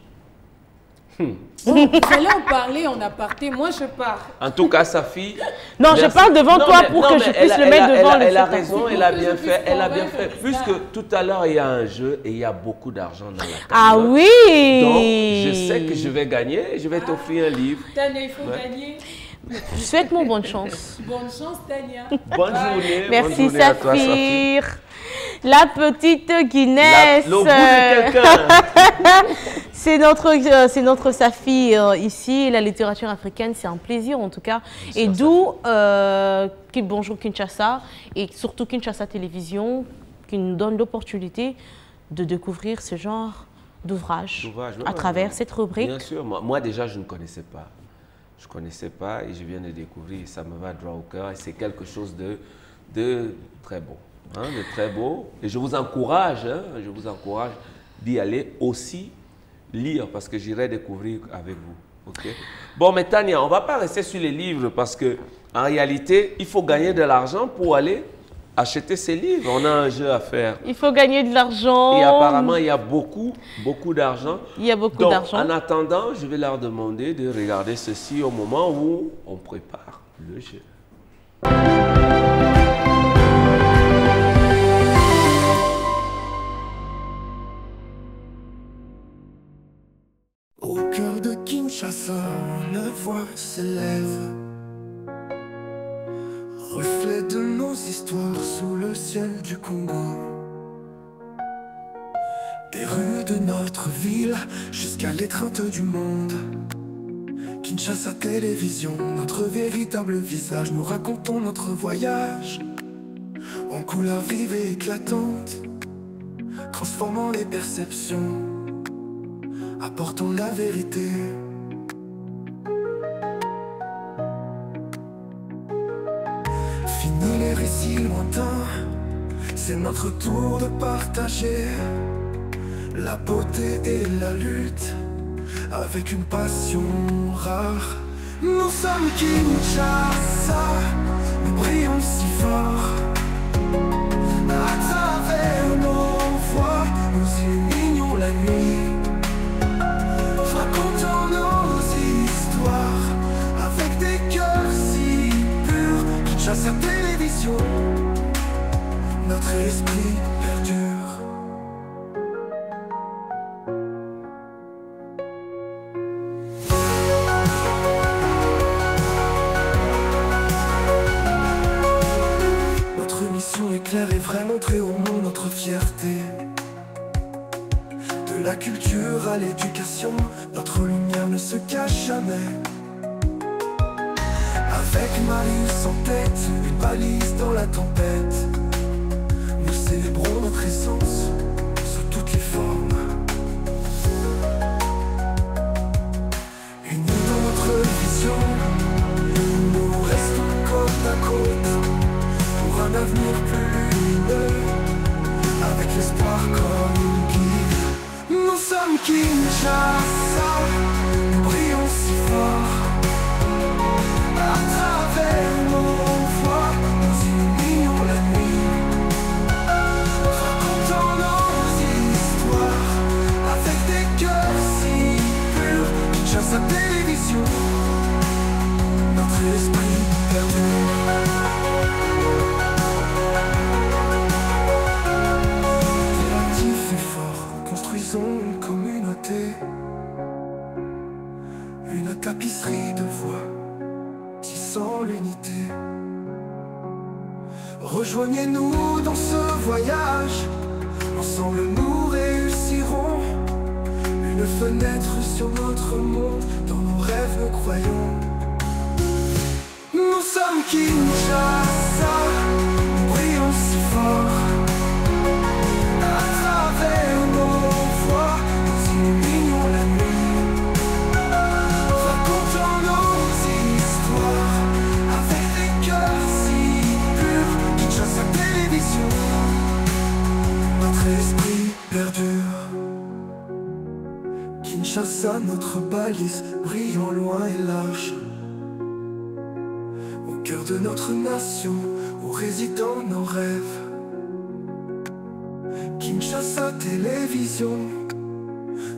Bon, vous allez en parler en aparté, moi je pars. En tout cas, Safi. Non, je parle devant toi pour que je puisse le mettre devant le. Elle a raison, elle a bien fait. Elle a bien fait. Puisque tout à l'heure, il y a un jeu et il y a beaucoup d'argent dans la table. Ah oui. Donc, je sais que je vais gagner. Je vais t'offrir un livre. Tania, il faut gagner. Je souhaite mon bonne chance. Bonne chance, Tania. Bonne journée. Merci, bonne journée à toi, Saphir. La petite Guinness. Le bout de quelqu'un. C'est notre Saphir ici, la littérature africaine, c'est un plaisir en tout cas. Et d'où Bonjour Kinshasa et surtout Kinshasa Télévision qui nous donne l'opportunité de découvrir ce genre d'ouvrage à travers cette rubrique. Bien sûr, moi déjà je ne connaissais pas. Je ne connaissais pas et je viens de découvrir, ça me va droit au cœur et c'est quelque chose de très beau. De très beau. Et je vous encourage d'y aller aussi lire parce que j'irai découvrir avec vous. Okay? Bon, mais Tania, on ne va pas rester sur les livres parce qu'en réalité, il faut gagner de l'argent pour aller acheter ces livres. On a un jeu à faire. Il faut gagner de l'argent. Et apparemment, il y a beaucoup d'argent. Il y a beaucoup d'argent. En attendant, je vais leur demander de regarder ceci au moment où on prépare le jeu. Au cœur de Kinshasa, une voix s'élève, reflet de nos histoires sous le ciel du Congo. Des rues de notre ville jusqu'à l'étreinte du monde. Kinshasa Télévision, notre véritable visage. Nous racontons notre voyage en couleurs vives et éclatantes, transformant les perceptions, apportons la vérité. Fini les récits lointains, c'est notre tour de partager la beauté et la lutte avec une passion rare. Nous sommes Kinshasa, nous brillons si fort. À travers nos voix, nous illuminons la nuit, racontant nos histoires avec des cœurs si purs. Kinshasa Télévision, notre esprit perdure. Notre mission est claire et vraie, montrer au monde notre fierté. De la culture à l'éducation, notre lumière ne se cache jamais. Avec Marius en tête, une balise dans la tempête, nous célébrons notre essence sous toutes les formes. Unis dans notre vision, nous restons côte à côte pour un avenir plus lumineux, avec l'espoir comme guide. Nous sommes Kinshasa, nous brillons si fort. À travers nos voix, nous illuminons la nuit, racontant nos histoires avec des cœurs si purs. Kinshasa Télévision, notre esprit perdure. dans l'unité. Rejoignez-nous dans ce voyage, ensemble nous réussirons. Une fenêtre sur notre monde, dans nos rêves nous croyons. Nous sommes Kinshasa, brillons si fort. À travers nos voix, nous illuminons la nuit. Racontons nos histoires, avec des cœurs si purs. Kinshasa Télévision, notre esprit perdure. Kinshasa, notre balise, brillant loin et large. Au cœur de notre nation, où résident nos rêves. Kinshasa Télévision,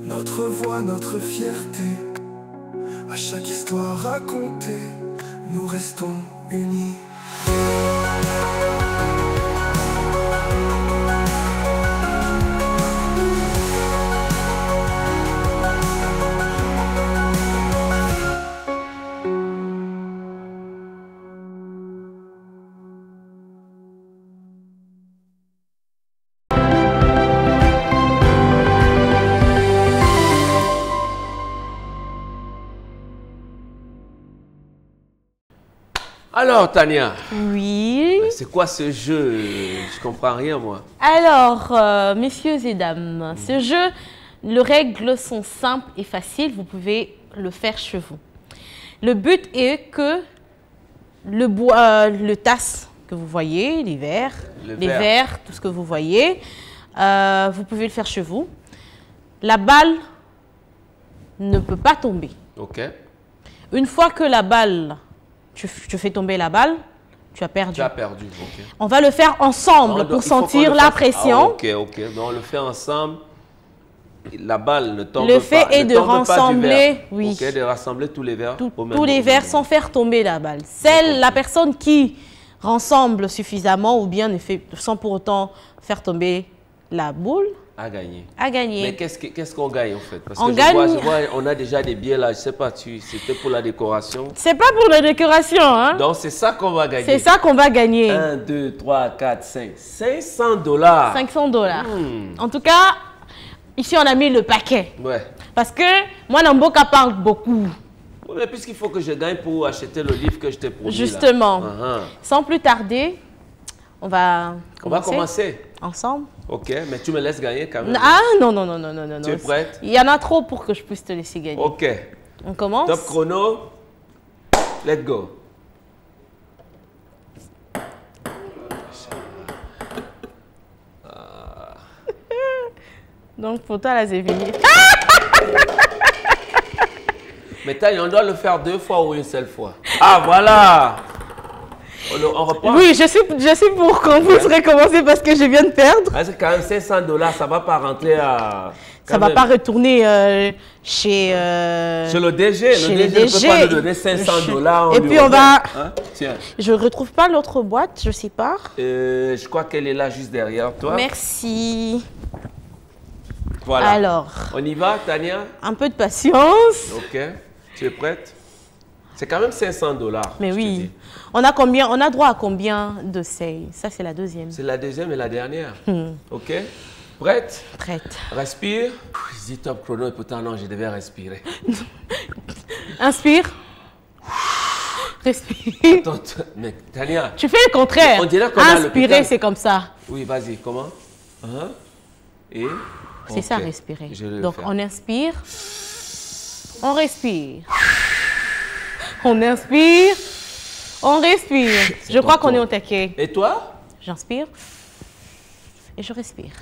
notre voix, notre fierté. À chaque histoire racontée, nous restons unis. Alors, Tania. Oui. C'est quoi ce jeu? Je comprends rien, moi. Alors, messieurs et dames, ce jeu, les règles sont simples et faciles. Vous pouvez le faire chez vous. Le but est que le tasse que vous voyez, les verres, tout ce que vous voyez, vous pouvez le faire chez vous. La balle ne peut pas tomber. OK. Une fois que la balle, tu fais tomber la balle, tu as perdu. Tu as perdu, OK. On va le faire ensemble pour sentir la pression. OK. Donc, on le fait ensemble. La balle ne tombe pas. Le fait est de rassembler, oui. OK, de rassembler tous les verres. Tous les verres sans faire tomber la balle. La personne qui rassemble suffisamment ou bien ne fait sans pour autant faire tomber la boule, a gagné. Mais qu'est-ce qu'on gagne en fait? Parce on que gagne... je vois, on a déjà des billets là, je sais pas, c'était pour la décoration. C'est pas pour la décoration, hein? Donc c'est ça qu'on va gagner. C'est ça qu'on va gagner. 1, 2, 3, 4, 5. $500. 500 $. En tout cas, ici on a mis le paquet. Ouais. Parce que moi, Namboka parle beaucoup. Oui, mais puisqu'il faut que je gagne pour acheter le livre que je t'ai promis. Justement. Sans plus tarder, on va commencer ensemble. OK, mais tu me laisses gagner quand même. Ah non. Tu es prête? Il y en a trop pour que je puisse te laisser gagner. OK. On commence? Top chrono. Let's go. Donc pour toi, là, c'est fini. Mais on doit le faire 2 fois ou une seule fois. Ah, voilà. On reprend. Oui, je suis pour qu'on puisse recommencer parce que je viens de perdre. C'est quand même $500, ça ne va pas rentrer à... Ça ne va pas retourner chez le DG. Le DG ne peut pas nous donner $500. Et puis on va... Hein? Tiens. Je ne retrouve pas l'autre boîte, je ne sais pas. Je crois qu'elle est là juste derrière toi. Merci. Voilà. Alors. On y va, Tania? Un peu de patience. OK. Tu es prête? C'est quand même $500. Mais oui. On a combien? On a droit à combien de seils? Ça, c'est la deuxième. C'est la deuxième et la dernière. OK. Prête? Prête. Respire. Je dis top chrono et pourtant non, je devais respirer. Inspire. Respire. Attends, mais Tania. Tu fais le contraire. On dirait qu'on a inspirer, c'est comme ça. Oui, vas-y. Comment? Et? C'est ça, respirer. Donc, on inspire. On respire. On inspire. On respire. Je crois qu'on est au taquet. Et toi? J'inspire. Et je respire.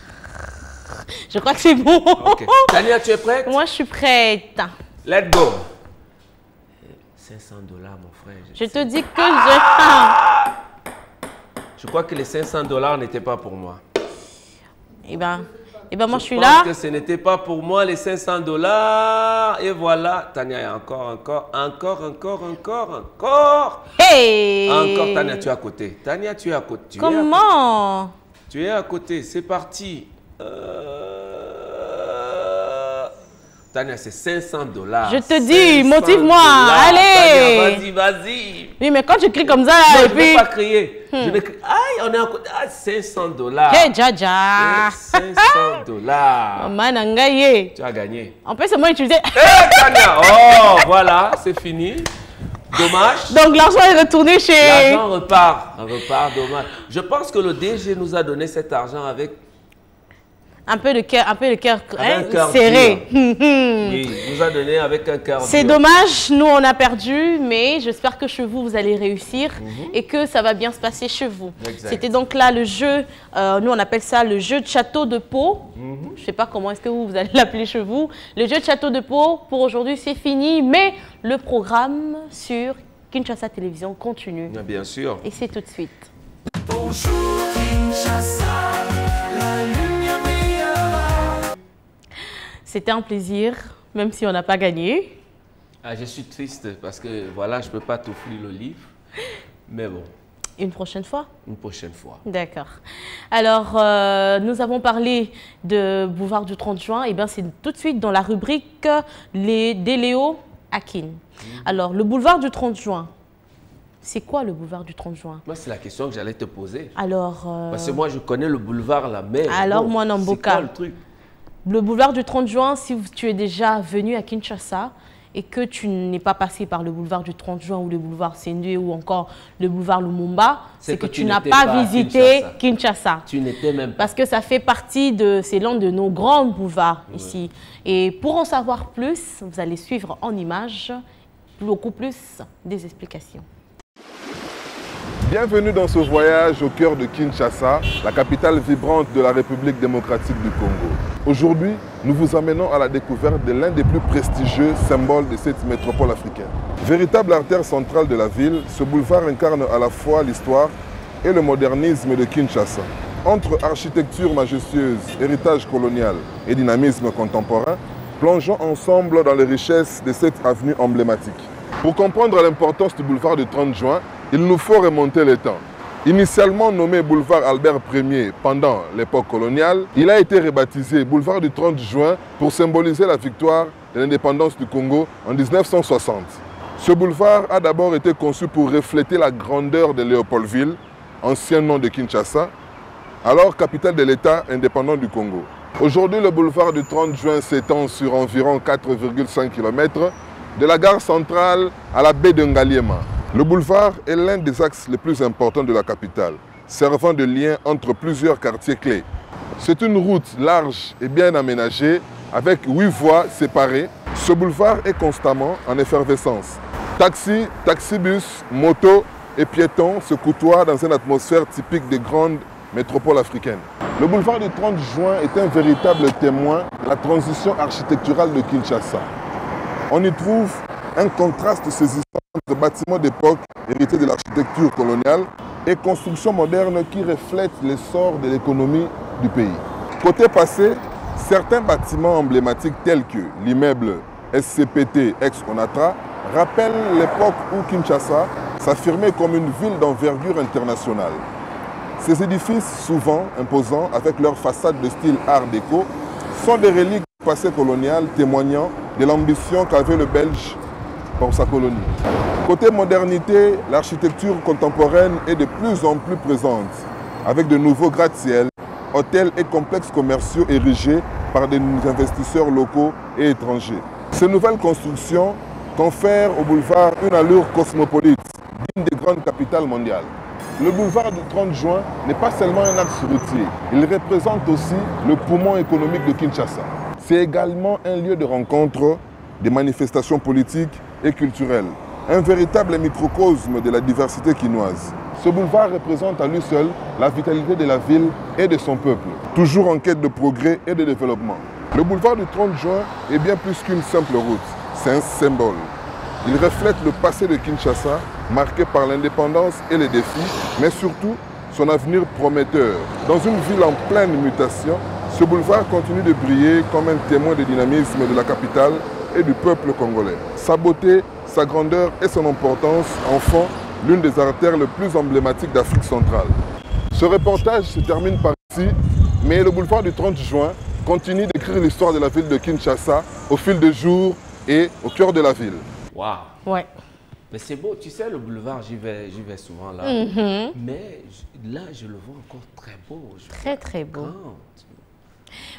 Je crois que c'est bon. OK. Tania, tu es prête? Moi, je suis prête. Let's go. $500, mon frère. Je te dis que je crois que les $500 n'étaient pas pour moi. Eh ben moi, je suis là. Je pense que ce n'était pas pour moi, les $500. Et voilà. Tania, encore. Hey! Encore, Tania, tu es à côté. Tania, tu es à côté. Comment? Tu es à côté. C'est parti. Tania, c'est $500. Je te dis, motive-moi. Allez. Tania, Vas-y. Oui, mais quand tu cries comme ça, non, et je puis... ne vais pas crier. Je ne crie... Aïe, on est en côté. Ah, $500. Hey, Dja. $500. Manangaye. Tu as gagné. On peut seulement utiliser... Oh, voilà, c'est fini. Dommage. Donc l'argent est retourné chez... L'argent repart. Dommage. Je pense que le DG nous a donné cet argent avec... Un peu de cœur cœur serré. Oui, il nous a donné avec un cœur. C'est dommage, nous on a perdu, mais j'espère que chez vous, vous allez réussir et que ça va bien se passer chez vous. C'était donc là le jeu, nous on appelle ça le jeu de château de peau. Je ne sais pas comment est-ce que vous allez l'appeler chez vous. Le jeu de château de peau, pour aujourd'hui, c'est fini, mais le programme sur Kinshasa Télévision continue. Bien sûr. Et c'est tout de suite. Bonjour Kinshasa, la lumière brillera. C'était un plaisir, même si on n'a pas gagné. Ah, je suis triste parce que voilà, je ne peux pas t'offrir le livre. Mais bon. Une prochaine fois? Une prochaine fois. D'accord. Alors, nous avons parlé de boulevard du 30 juin. Et bien, c'est tout de suite dans la rubrique des Léo Akin. Alors, le boulevard du 30 juin, c'est quoi le boulevard du 30 juin? Moi, c'est la question que j'allais te poser. Alors... Parce que moi, je connais le boulevard la mer. Alors, moi, Namboka. C'est quoi le truc? Le boulevard du 30 juin, si tu es déjà venu à Kinshasa et que tu n'es pas passé par le boulevard du 30 juin ou le boulevard Sendue ou encore le boulevard Lumumba, c'est que tu n'as pas visité Kinshasa. Tu n'étais même pas. Parce que ça fait partie de, c'est l'un de nos grands boulevards ici. Et pour en savoir plus, vous allez suivre en images beaucoup plus des explications. Bienvenue dans ce voyage au cœur de Kinshasa, la capitale vibrante de la République démocratique du Congo. Aujourd'hui, nous vous emmenons à la découverte de l'un des plus prestigieux symboles de cette métropole africaine. Véritable artère centrale de la ville, ce boulevard incarne à la fois l'histoire et le modernisme de Kinshasa. Entre architecture majestueuse, héritage colonial et dynamisme contemporain, plongeons ensemble dans les richesses de cette avenue emblématique. Pour comprendre l'importance du boulevard du 30 juin, il nous faut remonter le temps. Initialement nommé boulevard Albert Ier pendant l'époque coloniale, il a été rebaptisé boulevard du 30 juin pour symboliser la victoire de l'indépendance du Congo en 1960. Ce boulevard a d'abord été conçu pour refléter la grandeur de Léopoldville, ancien nom de Kinshasa, alors capitale de l'État indépendant du Congo. Aujourd'hui, le boulevard du 30 juin s'étend sur environ 4,5 km de la gare centrale à la baie de Ngaliema. Le boulevard est l'un des axes les plus importants de la capitale, servant de lien entre plusieurs quartiers clés. C'est une route large et bien aménagée, avec 8 voies séparées. Ce boulevard est constamment en effervescence. Taxis, taxibus, motos et piétons se côtoient dans une atmosphère typique des grandes métropoles africaines. Le boulevard du 30 juin est un véritable témoin de la transition architecturale de Kinshasa. On y trouve un contraste saisissant entre bâtiments d'époque hérités de l'architecture coloniale et constructions modernes qui reflètent l'essor de l'économie du pays. Côté passé, certains bâtiments emblématiques tels que l'immeuble SCPT ex-Onatra rappellent l'époque où Kinshasa s'affirmait comme une ville d'envergure internationale. Ces édifices, souvent imposants avec leurs façades de style art déco, sont des reliques du passé colonial témoignant de l'ambition qu'avait le Belge pour sa colonie. Côté modernité, l'architecture contemporaine est de plus en plus présente, avec de nouveaux gratte-ciel, hôtels et complexes commerciaux érigés par des investisseurs locaux et étrangers. Ces nouvelles constructions confèrent au boulevard une allure cosmopolite, digne des grandes capitales mondiales. Le boulevard du 30 juin n'est pas seulement un axe routier, il représente aussi le poumon économique de Kinshasa. C'est également un lieu de rencontre, des manifestations politiques et culturelles, un véritable microcosme de la diversité quinoise. Ce boulevard représente à lui seul la vitalité de la ville et de son peuple, toujours en quête de progrès et de développement. Le boulevard du 30 juin est bien plus qu'une simple route, c'est un symbole. Il reflète le passé de Kinshasa, marqué par l'indépendance et les défis, mais surtout son avenir prometteur. Dans une ville en pleine mutation, ce boulevard continue de briller comme un témoin du dynamisme de la capitale et du peuple congolais. Sa beauté, sa grandeur et son importance en font l'une des artères les plus emblématiques d'Afrique centrale. Ce reportage se termine par ici, mais le boulevard du 30 juin continue d'écrire l'histoire de la ville de Kinshasa au fil des jours et au cœur de la ville. Waouh! Ouais. Mais c'est beau, tu sais, le boulevard, j'y vais souvent là. Mais là, je le vois encore très beau. Très, très beau.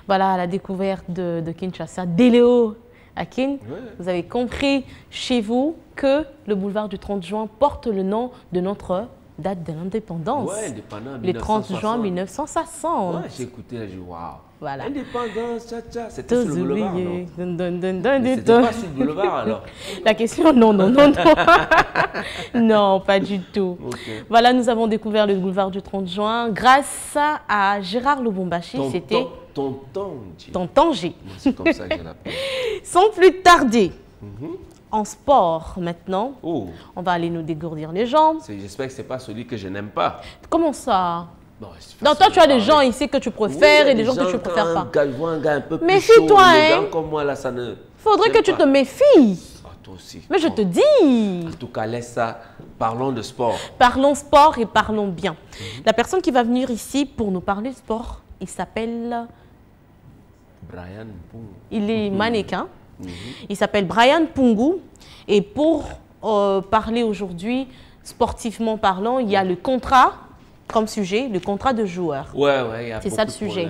Voilà, la découverte de Kinshasa, d'Eléo Akin. Vous avez compris chez vous que le boulevard du 30 juin porte le nom de notre date de l'indépendance. Ouais, indépendance. Le 30 juin 1960. Ouais, j'ai écouté, j'ai dit waouh. Voilà. Indépendance, tcha-tcha. C'était sur le boulevard, non? C'était pas sur le boulevard, alors? La question, non. Non, pas du tout. Okay. Voilà, nous avons découvert le boulevard du 30 juin grâce à Gérard Lubumbashi. C'était Tonton G. C'est comme ça que je l'appelle. Sans plus tarder, en sport maintenant, on va aller nous dégourdir les jambes. J'espère que ce n'est pas celui que je n'aime pas. Comment ça? Non, toi, tu as des gens ici que tu préfères et des gens que tu ne préfères pas. Un gars un peu plus méfie-toi, hein. Comme moi, là, ça ne... Faudrait que tu te méfies. Toi aussi. Mais je te dis. En tout cas, laisse ça. Parlons de sport. Parlons sport et parlons bien. La personne qui va venir ici pour nous parler de sport, il s'appelle... Brian Pungu. Il est mannequin. Il s'appelle Brian Pungu. Et pour parler aujourd'hui, sportivement parlant, il y a le contrat comme sujet, le contrat de joueur. Ouais, c'est ça le sujet.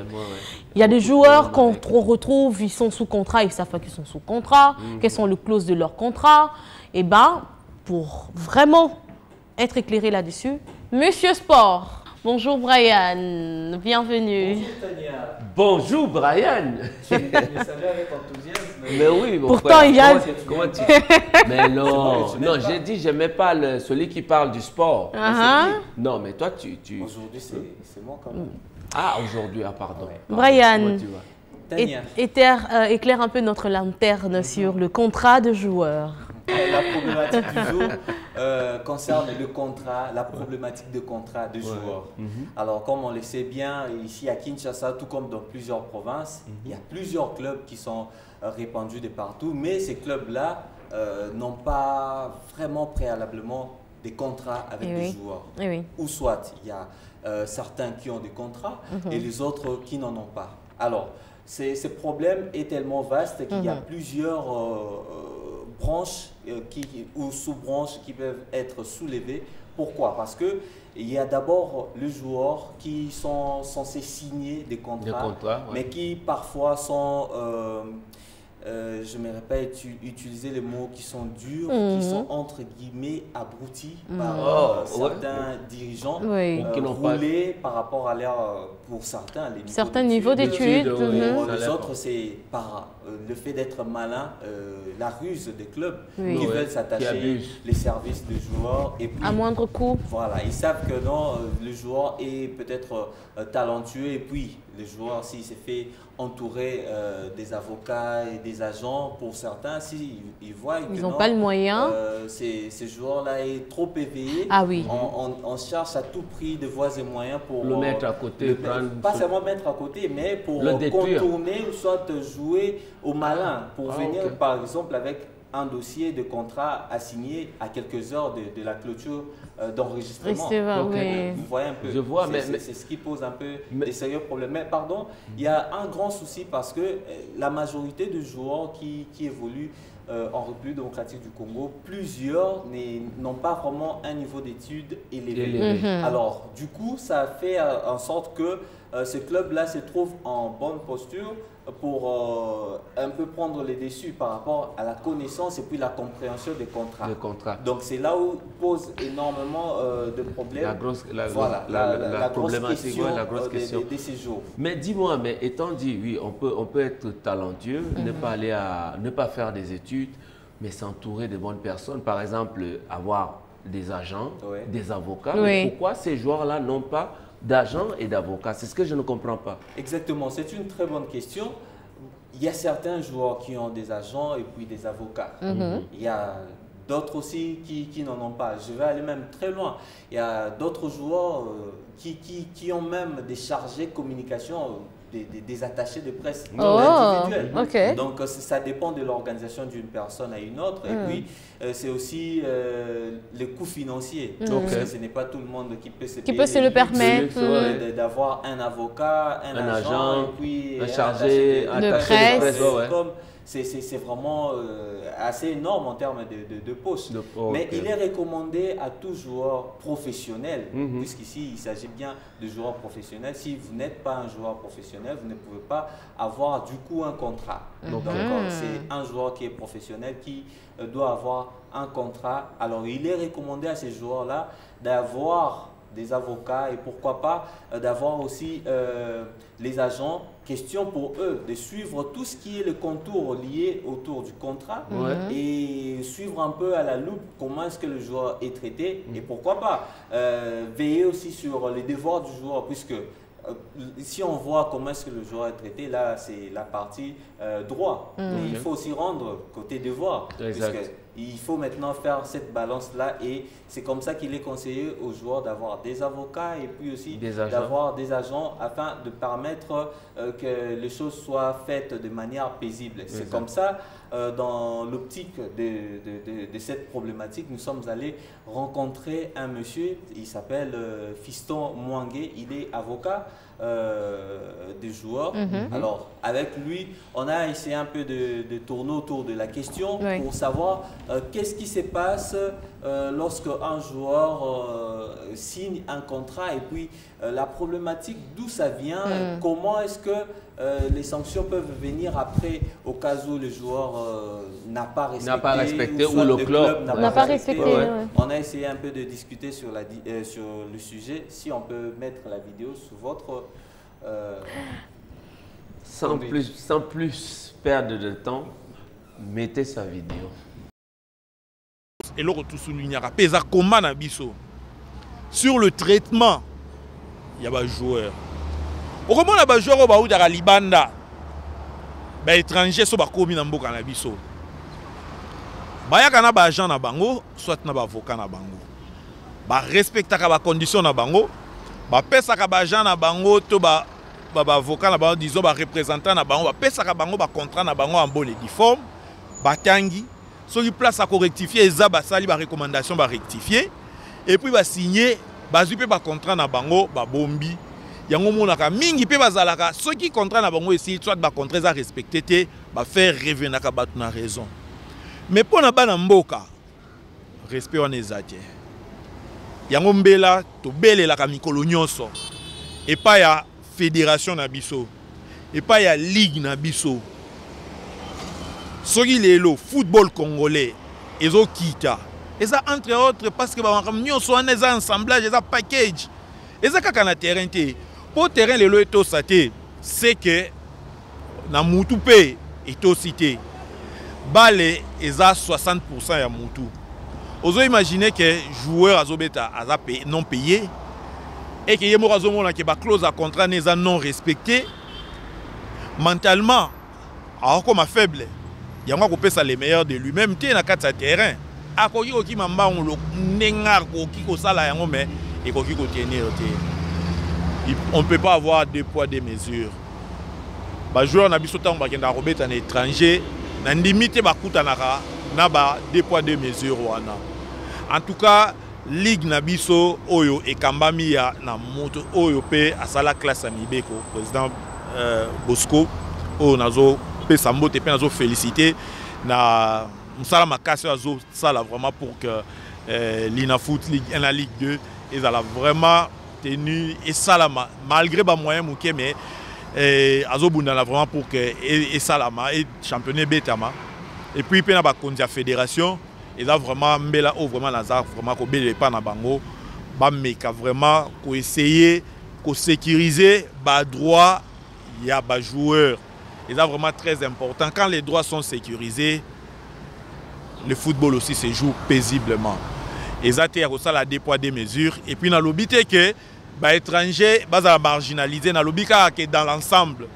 Il y a des joueurs qu'on retrouve, ils sont sous contrat, ils savent pas qu'ils sont sous contrat, quelles sont les clauses de leur contrat. Et bien, pour vraiment être éclairé là-dessus, Monsieur Sport. Bonjour Brian, bienvenue. Bonjour Tania. Bonjour Brian. Je salue avec enthousiasme. Mais oui, mon pourtant frère, il y a... Comment tu... Mais non, j'ai dit j'aimais pas celui qui parle du sport. Non, mais toi tu... Aujourd'hui c'est moi quand même. Ah, aujourd'hui, pardon. Brian, éclaire un peu notre lanterne sur le contrat de joueur. La problématique du jour concerne le contrat, la problématique de contrat de joueurs. Alors, comme on le sait bien, ici à Kinshasa, tout comme dans plusieurs provinces, il y a plusieurs clubs qui sont répandus de partout, mais ces clubs-là n'ont pas vraiment préalablement des contrats avec des joueurs. Ou soit, il y a certains qui ont des contrats et les autres qui n'en ont pas. Alors, ce problème est tellement vaste qu'il y a plusieurs branches ou sous-branches qui peuvent être soulevées. Pourquoi? Parce qu'il y a d'abord les joueurs qui sont censés signer des contrats, mais qui parfois sont, je me répète, utiliser les mots qui sont durs, qui sont entre guillemets abrutis par certains dirigeants, qui n'ont roulé par rapport à leur, pour certains, certains niveaux d'études. Les autres, c'est par le fait d'être malin, la ruse des clubs qui veulent s'attacher les services des joueurs. Et puis, à moindre coût. Voilà, ils savent que non, le joueur est peut-être talentueux et puis le joueur, s'il s'est fait entourer des avocats et des agents, pour certains, s'ils voient qu'ils n'ont pas le moyen, ces joueurs-là est trop éveillé, on cherche à tout prix de voies et moyens pour le mettre à côté. Pas seulement mettre à côté, mais pour contourner, soit jouer au malin, pour venir par exemple avec un dossier de contrat à signer à quelques heures de la clôture d'enregistrement. Vous voyez un peu, c'est ce qui pose un peu des sérieux problèmes. Mais pardon, il y a un grand souci parce que la majorité de joueurs qui évoluent en République démocratique du Congo, plusieurs n'ont pas vraiment un niveau d'études élevé. Alors, du coup, ça fait en sorte que ce club-là se trouve en bonne posture pour un peu prendre les dessus par rapport à la connaissance et puis la compréhension des contrats. Donc, c'est là où pose énormément de problèmes. La grosse question de ces jours. Mais dis-moi, mais étant dit, oui, on peut être talentueux, ne pas faire des études, mais s'entourer de bonnes personnes. Par exemple, avoir des agents, des avocats. Mais pourquoi ces joueurs-là n'ont pas d'agents et d'avocats? C'est ce que je ne comprends pas. Exactement, c'est une très bonne question. Il y a certains joueurs qui ont des agents et puis des avocats. Il y a d'autres aussi qui n'en ont pas. Je vais aller même très loin. Il y a d'autres joueurs qui ont même des chargés de communication, des attachés de presse individuels. Donc ça dépend de l'organisation d'une personne à une autre. Et puis c'est aussi les coûts financiers. Donc ce n'est pas tout le monde qui peut se le permettre d'avoir un avocat, un agent, et puis un chargé de presse. c'est vraiment assez énorme en termes de postes. Mais il est recommandé à tout joueur professionnel, puisqu'ici il s'agit bien de joueurs professionnels. Si vous n'êtes pas un joueur professionnel, vous ne pouvez pas avoir du coup un contrat. Donc c'est un joueur qui est professionnel qui doit avoir un contrat. Alors il est recommandé à ces joueurs-là d'avoir des avocats et pourquoi pas d'avoir aussi les agents. Question pour eux de suivre tout ce qui est le contour lié autour du contrat et suivre un peu à la loupe comment est-ce que le joueur est traité et pourquoi pas veiller aussi sur les devoirs du joueur, puisque si on voit comment est-ce que le joueur est traité, là c'est la partie droit. Mais il faut aussi rendre côté devoir. Il faut maintenant faire cette balance-là et c'est comme ça qu'il est conseillé aux joueurs d'avoir des avocats et puis aussi d'avoir des agents afin de permettre que les choses soient faites de manière paisible. C'est comme ça, dans l'optique de cette problématique, nous sommes allés rencontrer un monsieur, il s'appelle Fiston Mwangué, il est avocat des joueurs. Alors avec lui, on a essayé un peu de tourner autour de la question pour savoir qu'est-ce qui se passe lorsque un joueur signe un contrat et puis la problématique d'où ça vient, comment est-ce que les sanctions peuvent venir après au cas où le joueur n'a pas respecté ou le club n'a pas respecté. On a essayé un peu de discuter sur le sujet. Si on peut mettre la vidéo sous votre... sans plus perdre de temps, mettez sa vidéo. Et l'autre tout souligné, comment na biso sur le traitement, il y a des joueurs. Au moment où les joueurs sont à Libanda, les étrangers sont commis dans mboka na biso. Baya kana ba agent na bango, soit na ba avocat na bango. Ba respecta ka ba condition na bango, ba pesa ka ba agent na bango to ba avocat na bango, disons ba représentant na bango, ba pesa ka bango ba contrat na bango en bonne et due forme, ba tangi. Sur une place à rectifier, ils ont des recommandations à rectifier. Et puis, ils signer, ils ont un contrat na bango, ba bombi. Il y a un moment mingi pe bazalaka. Ceux qui contrat na bango ici, soit ba contrat à respecter, ba faire revenir à battre na raison. Mais pour na bana mboka, respect on ezate. Il y a un mbela to bele la kamikolo nyonso. Et pas ya fédération na biso. Et pas ya ligue na biso. Soki lelo football congolais ezo kita eza entre autres parce que ba nyonso wana eza assemblage eza package eza kaka na terrain te pour terrain lelo eto sate c'est que na mutu pe eto cité bale eza 60% ya mutu ozo imaginer que joueur azobeta aza non payé et que yemo azomona que ba clause à contrat neza non respecté mentalement alors comme faible. Il y a un les meilleurs de lui-même, il y a un terrain. On ne peut pas avoir deux poids, deux mesures. Les joueurs qui sont étrangers, ils ont limité deux poids, deux mesures. En tout cas, la Ligue Nabiso Oyo et Kambami na moto Oyo pe à la classe Amibeko, président Bosco, Oyo Sambo te peine à féliciter na musala makasi azo sala vraiment pour que l'Ina Foot League et la Ligue 2 ils a vraiment tenu et ça malgré ba moyen mouké mais azo bundana vraiment pour que et salama et championnat betama et puis pe na ba kondia fédération ils a vraiment mbela o vraiment Lazare vraiment ko bele pas na bango ba meka vraiment ko essayer ko sécuriser ba droit il y a ba joueur. C'est vraiment très important. Quand les droits sont sécurisés, le football aussi se joue paisiblement. Et ça, il y a des poids, des mesures. Et puis, dans l'obité que les étrangers sont marginalisés, dans l'obité que dans l'ensemble,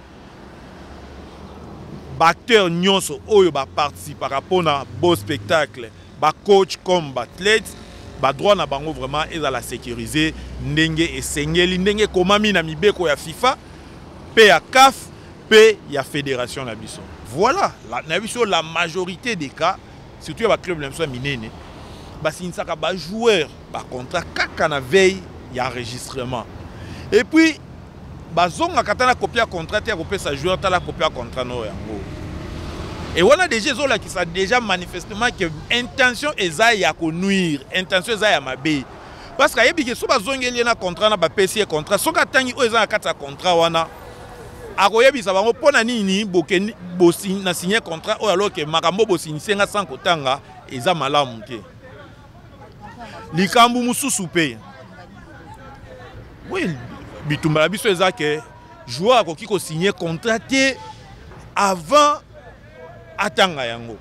les acteurs qui participent par rapport à un beau spectacle, les coachs comme les athlètes, les droits sont vraiment la sécuriser. Ndenge et Sengeli, Ndenge Komami Namibeko ya FIFA, P à CAF, P, il y a fédération Nabiso. Voilà, la majorité des cas, surtout les clubs minés, si vous avez un joueur, par contre, quand on veille, il y a enregistrement. Et puis, si on a copié un contrat, on a copié un contrat. Et on a déjà qui sont déjà manifestement que intention est à nuire, intention est à mabe. Parce que y a si bazongeli na contrat na ba PCA contrat, soka tangi o eza kata contrat wana. Akoyebi ça bango pona nini boke bosi na signer contrat o alors que makambo bosi singa sans kotanga eza malamu te. Likambu mususu pe. Oui, bitumba biso eza que joueur akoki ko signer contrat te avant atanga yango.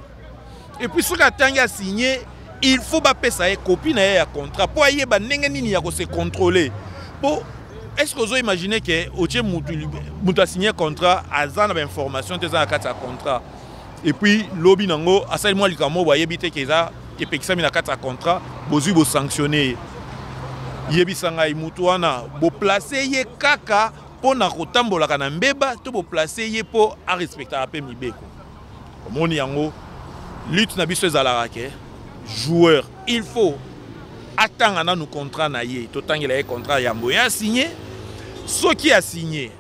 Et puis soka tangi a signé, il faut baper ça copie na ya contrat pour ayeba ndenge nini ya ko se contrôler. Pour est-ce que vous imaginez que Oche Moutou a signé un contrat, à Zan a information, tu as un contrat. Et puis, lobby nango, à ça, moi, il y a évité que ça, que Pexam a un contrat, vous sanctionner. Yebi Sangay Moutouana, vous placez ye kaka pour na kotambo la kanambeba, tu vous placez ye pour à respecter la PMIBeko. Mon yango, lutte na biso zalarake, joueur, il faut attendre nos contrats na ye, tout temps il a un contrat yamboya signé. Ce qui a signé,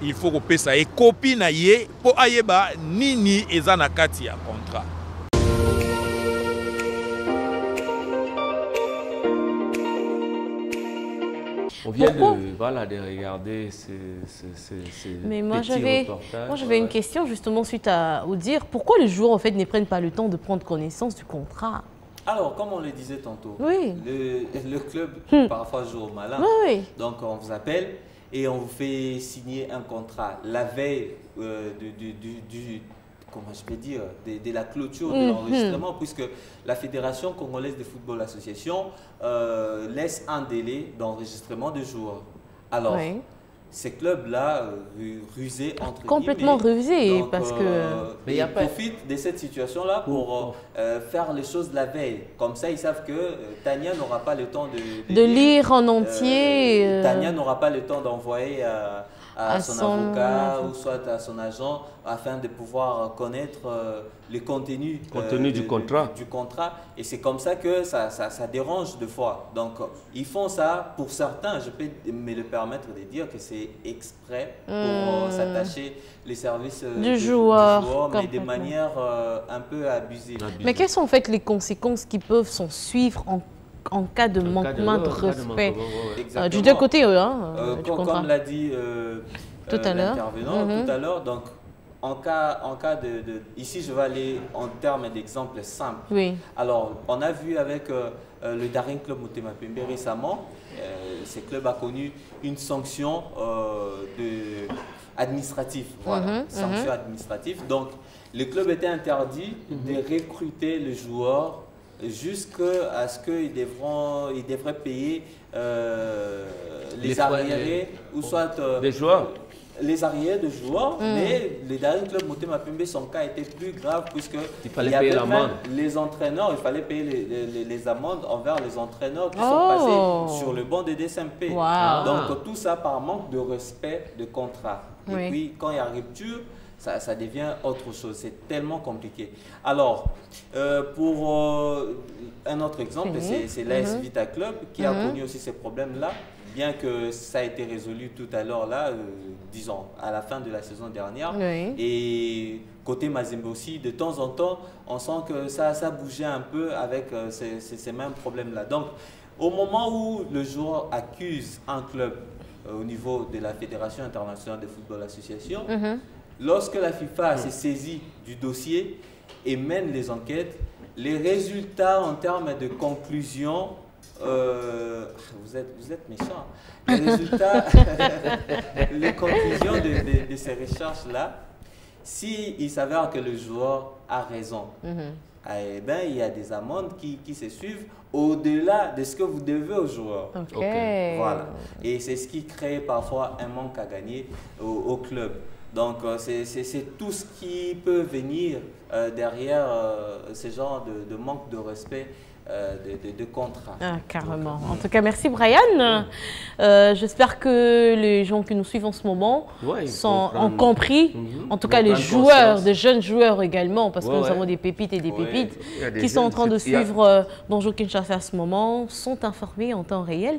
il faut que ça ait copie na ye pour ayeba nini ezana kati ya contrat. On vient de regarder ce Mais moi petit reportage. Moi j'avais une question justement suite au dire. Pourquoi les joueurs en fait ne prennent pas le temps de prendre connaissance du contrat? Alors, comme on le disait tantôt, oui. le club parfois joue au malin. Oui. Donc, on vous appelle et on vous fait signer un contrat la veille comment je peux dire, de la clôture de l'enregistrement, puisque la Fédération congolaise de football association laisse un délai d'enregistrement de joueurs. Alors, ces clubs-là, rusés entre complètement guillemets, rusés, donc, parce que... ils profitent de cette situation-là pour faire les choses la veille. Comme ça, ils savent que Tania n'aura pas le temps de lire en entier. Tania n'aura pas le temps d'envoyer à son avocat ou soit à son agent afin de pouvoir connaître le contenu du contrat. Du contrat. Et c'est comme ça que ça dérange deux fois. Donc, ils font ça pour certains. Je peux me le permettre de dire que c'est exprès pour s'attacher les services du joueur, mais de manière un peu abusée. Mais quelles sont en fait les conséquences qui peuvent s'en suivre en cas de manquement de respect du deux côtés du contrat. Comme l'a dit tout à l'heure, donc en cas de... Ici, je vais aller en termes d'exemples simples. Oui. Alors, on a vu avec le Daring Club Motema Pembe récemment, ce club a connu une sanction administrative. Voilà, sanction administrative. Donc, le club était interdit de recruter le joueur jusqu'à ce qu'ils devraient payer les arriérés ou soit des joueurs. Les arriérés de joueurs, mais les Daring Club Motema Pembe, son cas était plus grave puisque il y avait même les entraîneurs, il fallait payer les amendes envers les entraîneurs qui sont passés sur le banc des DSMP. Donc tout ça par manque de respect de contrat. Et puis quand il y a rupture, ça devient autre chose. C'est tellement compliqué. Alors, pour un autre exemple, c'est l'AS Vita Club qui a connu aussi ces problèmes-là, bien que ça a été résolu tout à l'heure, là, disons, à la fin de la saison dernière. Et côté Mazembe aussi, de temps en temps, on sent que ça bougeait un peu avec ces mêmes problèmes-là. Donc, au moment où le joueur accuse un club au niveau de la Fédération internationale de football association, lorsque la FIFA s'est saisie du dossier et mène les enquêtes, les résultats en termes de conclusion, vous êtes méchants, les résultats, les conclusions de ces recherches-là, s'il s'avère que le joueur a raison, eh ben, il y a des amendes qui se suivent au-delà de ce que vous devez aux joueurs. Voilà. Et c'est ce qui crée parfois un manque à gagner au club. Donc, c'est tout ce qui peut venir derrière ce genre de manque de respect de contrat. Carrément. En tout cas, merci Brian. J'espère que les gens qui nous suivent en ce moment ont compris. En tout cas, les joueurs, des jeunes joueurs également, parce que nous avons des pépites et des pépites qui sont en train de suivre Bonjour Kinshasa à ce moment, sont informés en temps réel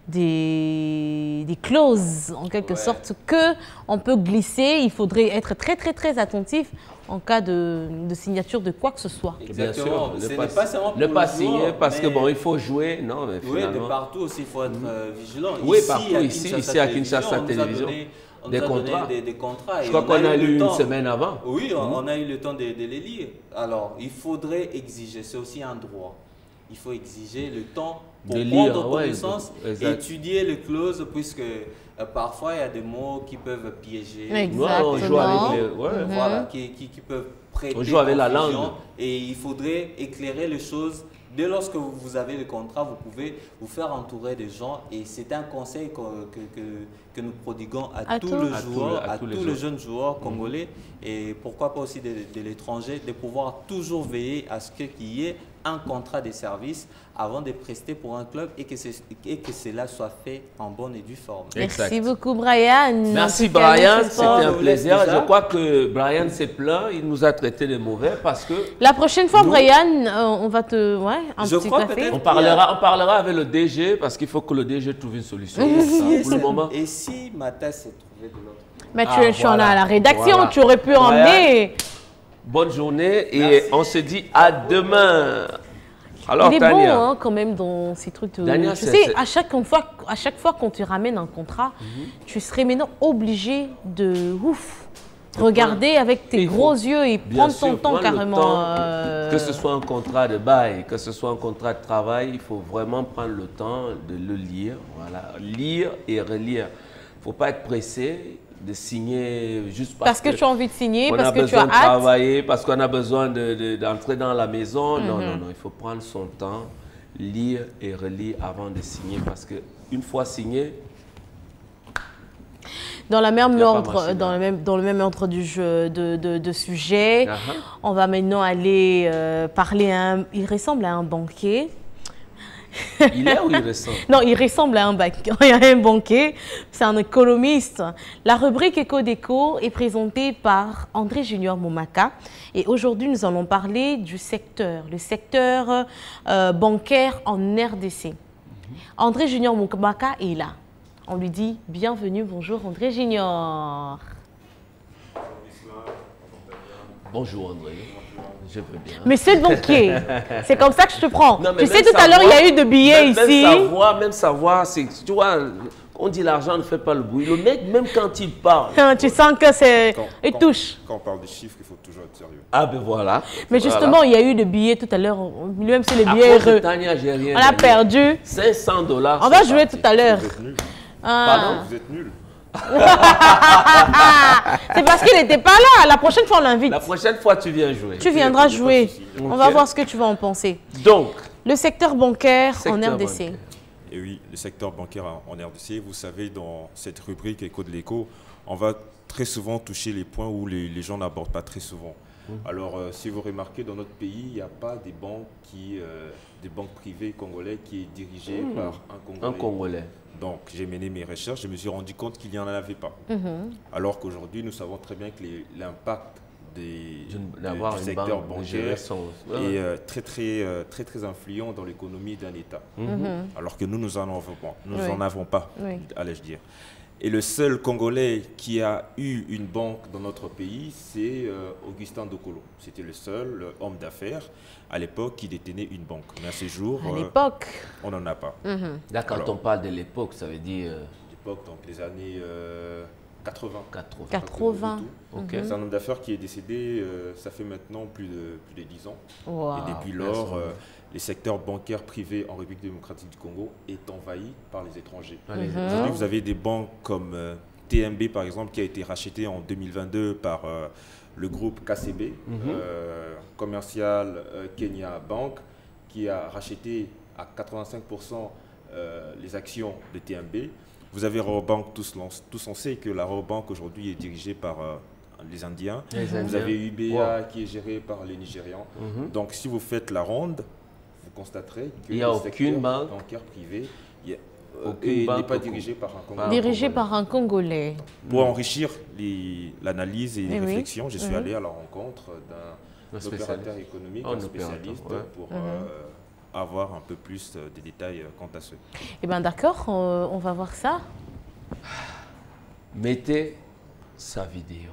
des clauses, en quelque sorte, qu'on peut glisser. Il faudrait être très, très, très attentif en cas de signature de quoi que ce soit. Exactement. Bien sûr, ne pas signer parce que bon, il faut jouer. Non, mais oui, finalement... de partout aussi, il faut être vigilant. Oui, partout. Ici à Kinshasa Télévision. Des contrats. Des contrats. Je crois qu'on a lu une semaine avant. Oui, on a eu le temps de les lire. Alors, il faudrait exiger, c'est aussi un droit. Il faut exiger le temps pour prendre connaissance, étudier les clauses, puisque parfois il y a des mots qui peuvent piéger. Exactement. On joue avec les... Voilà, qui peuvent prêter. On joue avec la langue. Et il faudrait éclairer les choses. Dès lorsque vous avez le contrat, vous pouvez vous faire entourer des gens. Et c'est un conseil que nous prodiguons à tous les jeunes joueurs congolais. Et pourquoi pas aussi de l'étranger, de pouvoir toujours veiller à ce qu'il y ait un contrat de service avant de prester pour un club et que cela soit fait en bonne et due forme. Merci beaucoup, Brian. Merci, Brian. C'était un plaisir. Je crois que Brian s'est plaint. Il nous a traité de mauvais parce que... La prochaine fois, Brian, on va te... Ouais, un petit café. On parlera avec le DG parce qu'il faut que le DG trouve une solution pour le moment. Et si Matas s'est trouvé de l'autre côté? Mais tu en as à la rédaction. Tu aurais pu emmener... Bonne journée et on se dit à demain. Alors, il est Tania, bon hein, quand même dans ces trucs. Tania, tu sais, à chaque fois qu'on te ramène un contrat, tu serais maintenant obligé de regarder avec tes gros yeux et prendre ton temps carrément. Que ce soit un contrat de bail, que ce soit un contrat de travail, il faut vraiment prendre le temps de le lire. Voilà, lire et relire. Il ne faut pas être pressé de signer juste parce que tu as envie de signer, parce que tu as hâte. On a besoin de travailler, parce qu'on a besoin d'entrer dans la maison. Non, il faut prendre son temps, lire et relire avant de signer, parce qu'une fois signé... Dans le même ordre du jeu de sujet, on va maintenant aller parler à un... Il ressemble à un banquier. Il est ou il ressemble? Non, il ressemble à un banquier. C'est un économiste. La rubrique Éco-Déco est présentée par André Junior Momaka. Et aujourd'hui, nous allons parler du secteur, le secteur bancaire en RDC. André Junior Momaka est là. On lui dit bienvenue, bonjour André Junior. Bonjour André. Je veux bien. Monsieur le banquier, c'est comme ça que je te prends. Non, tu sais, tout à l'heure, il y a eu de billets ici. Même savoir, tu vois, on dit l'argent ne fait pas le bruit. Le mec, même quand il parle... tu sens que c'est... Il touche. Quand on parle de chiffres, il faut toujours être sérieux. Ah ben voilà. Mais justement, il y a eu de billets tout à l'heure. Même si les billets... On a perdu. $500. On va jouer tout à l'heure. Pardon? Vous êtes nuls. C'est parce qu'il n'était pas là. La prochaine fois, on l'invite. La prochaine fois, tu viens jouer. Tu viendras jouer. On va voir ce que tu vas en penser. Donc, le secteur bancaire en RDC. Et oui, le secteur bancaire en RDC, vous savez, dans cette rubrique Écho de l'écho, on va très souvent toucher les points où les gens n'abordent pas très souvent. Alors, si vous remarquez, dans notre pays, il n'y a pas des banques privées congolais qui est dirigées par un Congolais. Donc, j'ai mené mes recherches, je me suis rendu compte qu'il n'y en avait pas. Alors qu'aujourd'hui, nous savons très bien que l'impact du secteur bancaire est très influent dans l'économie d'un État. Alors que nous n'en avons pas, allais-je dire. Et le seul Congolais qui a eu une banque dans notre pays, c'est Augustin Dokolo. C'était le seul homme d'affaires à l'époque qui détenait une banque. Mais à ce jour, on n'en a pas. D'accord, quand on parle de l'époque, ça veut dire... L'époque, donc les années 80. 80. C'est un homme d'affaires qui est décédé, ça fait maintenant plus de 10 ans. Wow. Et depuis lors... le secteur bancaire privé en République démocratique du Congo est envahi par les étrangers. Aujourd'hui, vous avez des banques comme TMB, par exemple, qui a été racheté en 2022 par le groupe KCB, commercial Kenya Bank, qui a racheté à 85% les actions de TMB. Vous avez Rabobank, tous on sait que la Rabobank aujourd'hui est dirigée par les Indiens. Vous avez UBA qui est géré par les Nigérians. Donc si vous faites la ronde, vous constaterez que il n'y a le aucune secteur bancaire privé n'est pas dirigé par un Congolais. Dirigé par un Congolais. Pour enrichir l'analyse et les réflexions, je suis allé à la rencontre d'un opérateur économique, un spécialiste, pour avoir un peu plus de détails quant à ce. Eh bien d'accord, on va voir ça. Mettez sa vidéo.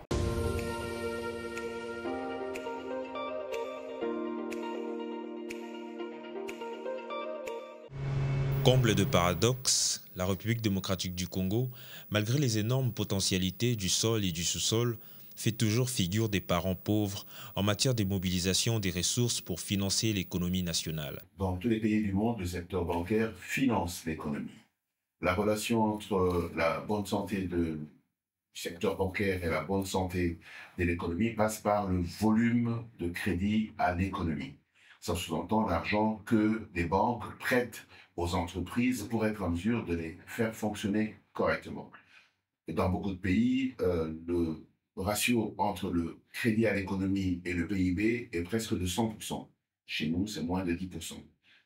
Comble de paradoxe, la République démocratique du Congo, malgré les énormes potentialités du sol et du sous-sol, fait toujours figure des parents pauvres en matière de mobilisation des ressources pour financer l'économie nationale. Dans tous les pays du monde, le secteur bancaire finance l'économie. La relation entre la bonne santé du secteur bancaire et la bonne santé de l'économie passe par le volume de crédit à l'économie. Ça sous-entend l'argent que des banques prêtent aux entreprises pour être en mesure de les faire fonctionner correctement. Et dans beaucoup de pays, le ratio entre le crédit à l'économie et le PIB est presque de 100%. Chez nous, c'est moins de 10%.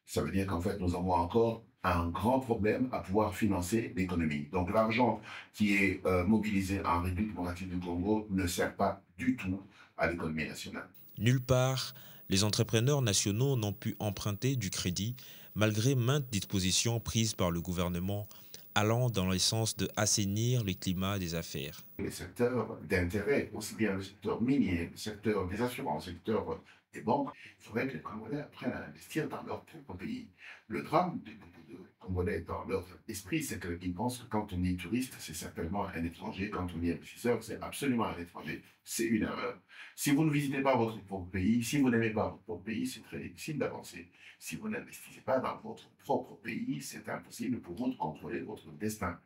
Ça veut dire qu'en fait, nous avons encore un grand problème à pouvoir financer l'économie. Donc l'argent qui est mobilisé en République démocratique du Congo ne sert pas du tout à l'économie nationale. Nulle part, les entrepreneurs nationaux n'ont pu emprunter du crédit malgré maintes dispositions prises par le gouvernement allant dans le sens de assainir le climat des affaires. Les secteurs d'intérêt, aussi bien le secteur minier, le secteur des assurances, le secteur des banques, il faudrait que les Congolais apprennent à investir dans leur propre pays. Le drame de beaucoup de Congolais dans leur esprit, c'est qu'ils pensent que quand on est touriste, c'est certainement un étranger. Quand on est investisseur, c'est absolument un étranger. C'est une erreur. Si vous ne visitez pas votre propre pays, si vous n'aimez pas votre propre pays, c'est très difficile d'avancer. Si vous n'investissez pas dans votre propre pays, c'est impossible pour vous de contrôler votre destin.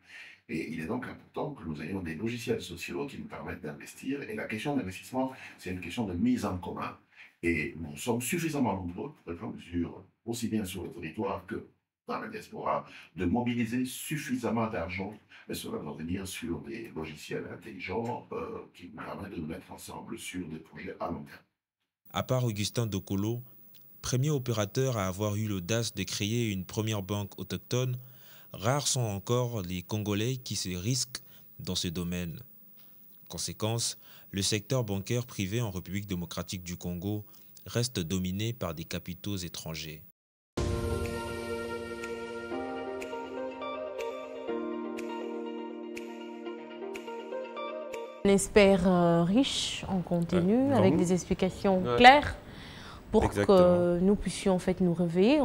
Et il est donc important que nous ayons des logiciels sociaux qui nous permettent d'investir. Et la question d'investissement, c'est une question de mise en commun. Et nous sommes suffisamment nombreux pour être en mesure, aussi bien sur le territoire que dans la diaspora, de mobiliser suffisamment d'argent, mais cela doit venir sur des logiciels intelligents qui nous permettent de nous mettre ensemble sur des projets à long terme. À part Augustin Dokolo, premier opérateur à avoir eu l'audace de créer une première banque autochtone, rares sont encore les Congolais qui se risquent dans ce domaine. Conséquence, le secteur bancaire privé en République démocratique du Congo reste dominé par des capitaux étrangers. On espère riche en contenu, avec des explications claires pour que nous puissions en fait nous réveiller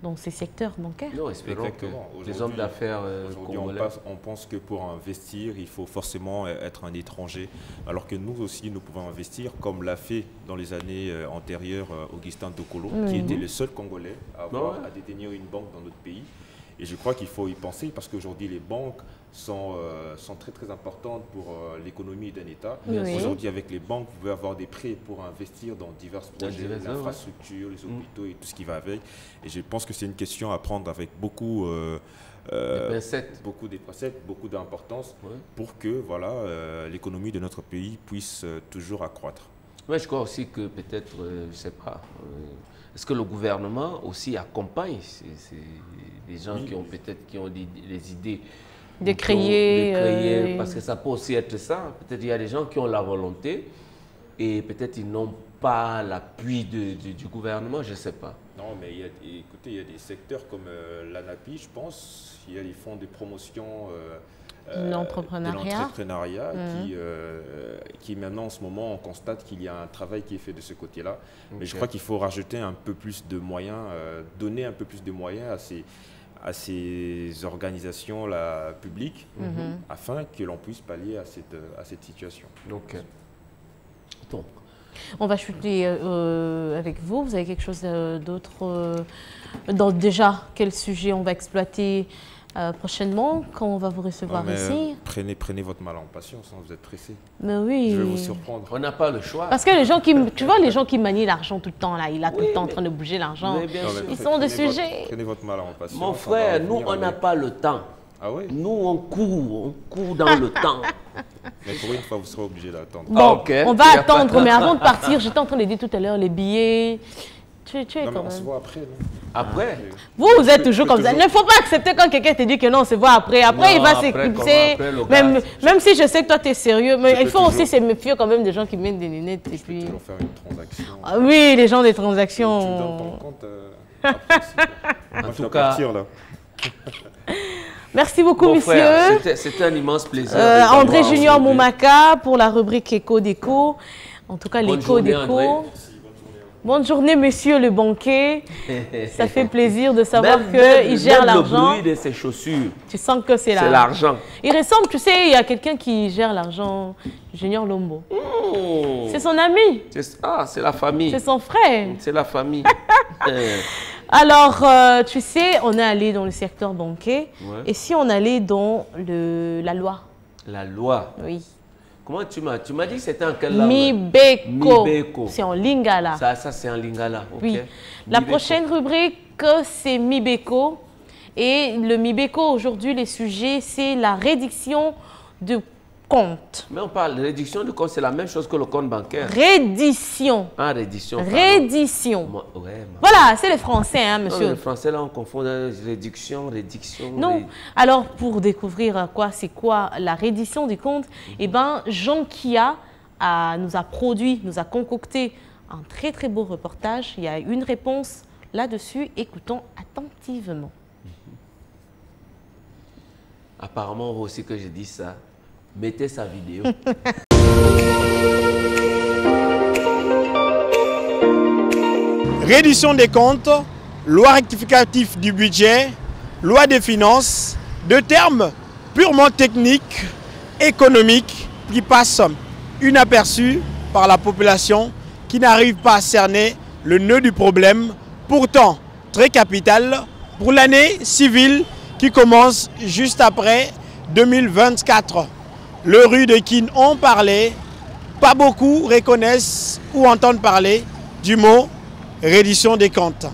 dans ces secteurs bancaires. Non, espérons que les hommes d'affaires congolais... On pense que pour investir, il faut forcément être un étranger, alors que nous aussi, nous pouvons investir, comme l'a fait dans les années antérieures Augustin Dokolo, qui était le seul Congolais à détenir une banque dans notre pays. Et je crois qu'il faut y penser parce qu'aujourd'hui, les banques sont très très importantes pour l'économie d'un État. Aujourd'hui, avec les banques, vous pouvez avoir des prêts pour investir dans divers projets, l'infrastructure, les hôpitaux et tout ce qui va avec. Et je pense que c'est une question à prendre avec beaucoup de pincettes, beaucoup d'importance pour que l'économie de notre pays puisse toujours accroître. Oui, je crois aussi que peut-être, je ne sais pas, est-ce que le gouvernement aussi accompagne les gens qui ont peut-être des idées de créer, parce que ça peut aussi être ça. Peut-être il y a des gens qui ont la volonté et peut-être ils n'ont pas l'appui du gouvernement, je ne sais pas. Non, mais écoutez, il y a des secteurs comme l'ANAPI, je pense, il y a des fonds de promotion l'entrepreneuriat qui maintenant en ce moment on constate qu'il y a un travail qui est fait de ce côté-là. Mais je crois qu'il faut rajouter un peu plus de moyens, donner un peu plus de moyens à ces organisations-là publiques afin que l'on puisse pallier à cette situation. Donc, on va chuter avec vous. Vous avez quelque chose d'autre déjà, quel sujet on va exploiter prochainement, quand on va vous recevoir ici? Prenez votre mal en patience, vous êtes pressé. Mais oui. Je vais vous surprendre. On n'a pas le choix. Parce que les gens qui, tu vois, les gens qui manient l'argent tout le temps, là, il a tout le temps en train de bouger l'argent. Ils sont des sujets. Prenez votre mal en patience. Mon frère, nous, on n'a pas le temps. Ah oui? Nous, on court dans le temps. Mais pour une fois, vous serez obligé d'attendre. Bon, on va attendre, mais avant de partir, j'étais en train de dire tout à l'heure, les billets... Tu es quand même. On se voit après, non? Après? Vous êtes toujours comme ça. Il ne faut pas accepter quand quelqu'un te dit que non, on se voit après. Après, il va s'éclipser. Même si je sais que toi, tu es sérieux, mais il faut aussi se méfier quand même des gens qui mettent des lunettes. Je peux toujours faire une transaction. Ah oui, les gens des transactions. Tu me donnes ton compte En tout cas, là. Merci beaucoup, Mon monsieur. frère, c'était un immense plaisir. André Junior Moumaka pour la rubrique Écho d'écho. En tout cas, l'écho d'écho. Bonne journée, monsieur le banquier. Ça fait plaisir de savoir qu'il gère l'argent. Le bruit de ses chaussures. Tu sens que c'est l'argent. Il ressemble, tu sais, il y a quelqu'un qui gère l'argent, Junior Lombo. C'est son ami. C'est la famille. C'est son frère. C'est la famille. Alors, tu sais, on est allé dans le secteur bancaire. Ouais. Et si on allait dans la loi? La loi? Oui. Comment tu m'as dit que c'était en quelle langue? Mibeko. C'est en lingala. Ça c'est en lingala. Okay. Oui. La prochaine rubrique, c'est Mibeko. Et le Mibeko, aujourd'hui, le sujet, c'est la réduction de compte. Mais on parle de réduction de compte, c'est la même chose que le compte bancaire. Reddition. Ah, reddition. Reddition. Ouais, voilà, c'est le français, hein, monsieur. Non, le français, là, on confond réduction. Non. Alors, pour découvrir c'est quoi la reddition du compte, eh ben, Jean Kia nous a produit, nous a concocté un très, très beau reportage. Il y a une réponse là-dessus. Écoutons attentivement. Apparemment, on veut aussi que je dise ça. Mettez sa vidéo. Réduction des comptes, loi rectificative du budget, loi des finances, deux termes purement techniques, économiques, qui passent inaperçus par la population qui n'arrive pas à cerner le nœud du problème, pourtant très capital pour l'année civile qui commence juste après 2024. Le rue de Kin ont parlé, pas beaucoup reconnaissent ou entendent parler du mot reddition des comptes.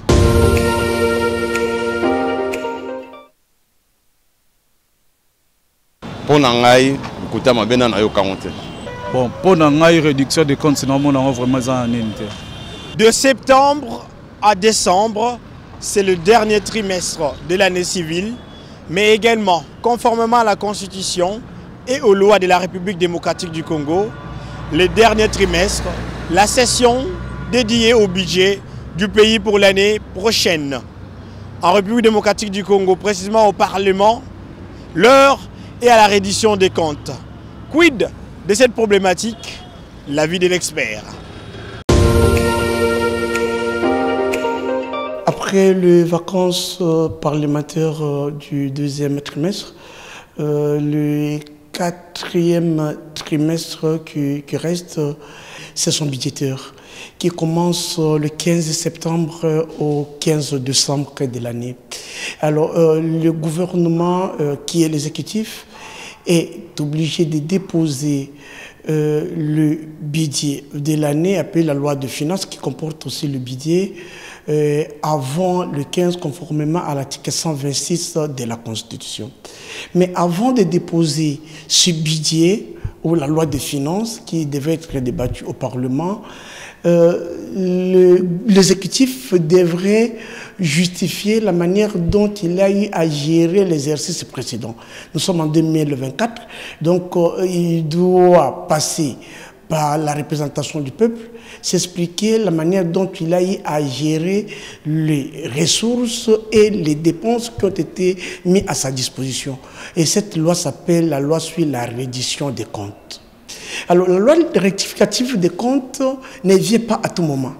Pour Nangaï, écoutez ma bien na yo kamonte. Bon, pour Nangaï, réduction des comptes, c'est normalement vraiment en unité. De septembre à décembre, c'est le dernier trimestre de l'année civile, mais également, conformément à la Constitution et aux lois de la République démocratique du Congo, le dernier trimestre, la session dédiée au budget du pays pour l'année prochaine. En République démocratique du Congo, précisément au Parlement, l'heure est à la reddition des comptes. Quid de cette problématique? L'avis de l'expert. Après les vacances parlementaires du deuxième trimestre, le quatrième trimestre qui reste, c'est son budgétaire, qui commence le 15 septembre au 15 décembre de l'année. Alors, le gouvernement, qui est l'exécutif, est obligé de déposer le budget de l'année, appelé la loi de finances, qui comporte aussi le budget, avant le 15, conformément à l'article 126 de la Constitution. Mais avant de déposer ce budget, ou la loi de finances, qui devait être débattue au Parlement, l'exécutif devrait justifier la manière dont il a eu à gérer l'exercice précédent. Nous sommes en 2024, donc il doit passer par la représentation du peuple, s'expliquer la manière dont il a eu à gérer les ressources et les dépenses qui ont été mises à sa disposition. Et cette loi s'appelle la loi sur la reddition des comptes. Alors, la loi rectificative des comptes ne vient pas à tout moment.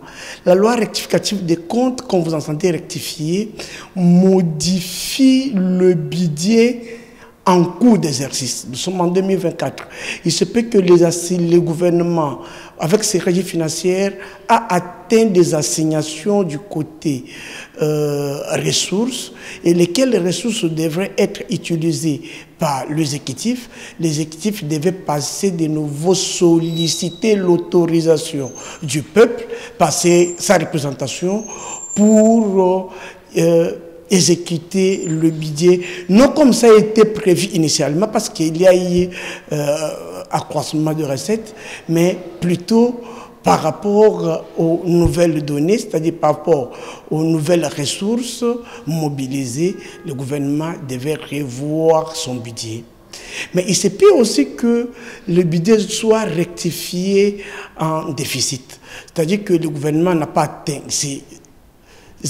La loi rectificative des comptes, quand vous entendez rectifier, modifie le budget en cours d'exercice. Nous sommes en 2024. Il se peut que le gouvernement, avec ses régies financières, a atteint des assignations du côté ressources, et lesquelles ressources devraient être utilisées par l'exécutif. L'exécutif devait passer de nouveau solliciter l'autorisation du peuple, passer sa représentation pour exécuter le budget, non comme ça a été prévu initialement, parce qu'il y a eu accroissement de recettes, mais plutôt par rapport aux nouvelles données, c'est-à-dire par rapport aux nouvelles ressources mobilisées, le gouvernement devait revoir son budget. Mais il se peut aussi que le budget soit rectifié en déficit, c'est-à-dire que le gouvernement n'a pas atteint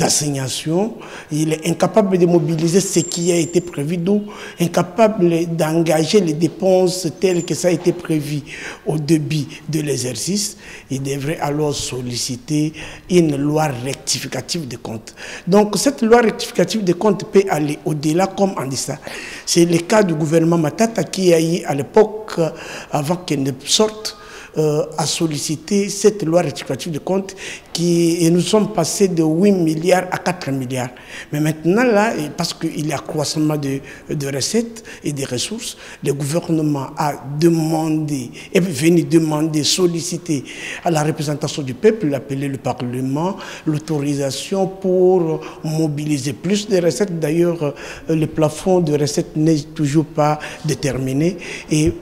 assignations, il est incapable de mobiliser ce qui a été prévu, d'où incapable d'engager les dépenses telles que ça a été prévu au début de l'exercice. Il devrait alors solliciter une loi rectificative des comptes. Donc cette loi rectificative des comptes peut aller au-delà comme en dit ça. C'est le cas du gouvernement Matata qui a eu à l'époque, avant qu'elle ne sorte, à solliciter cette loi rectificative de compte et nous sommes passés de 8 milliards à 4 milliards. Mais maintenant, là, parce qu'il y a accroissement de recettes et des ressources, le gouvernement a demandé, est venu demander, solliciter à la représentation du peuple, appeler le Parlement, l'autorisation pour mobiliser plus de recettes. D'ailleurs, le plafond de recettes n'est toujours pas déterminé. Et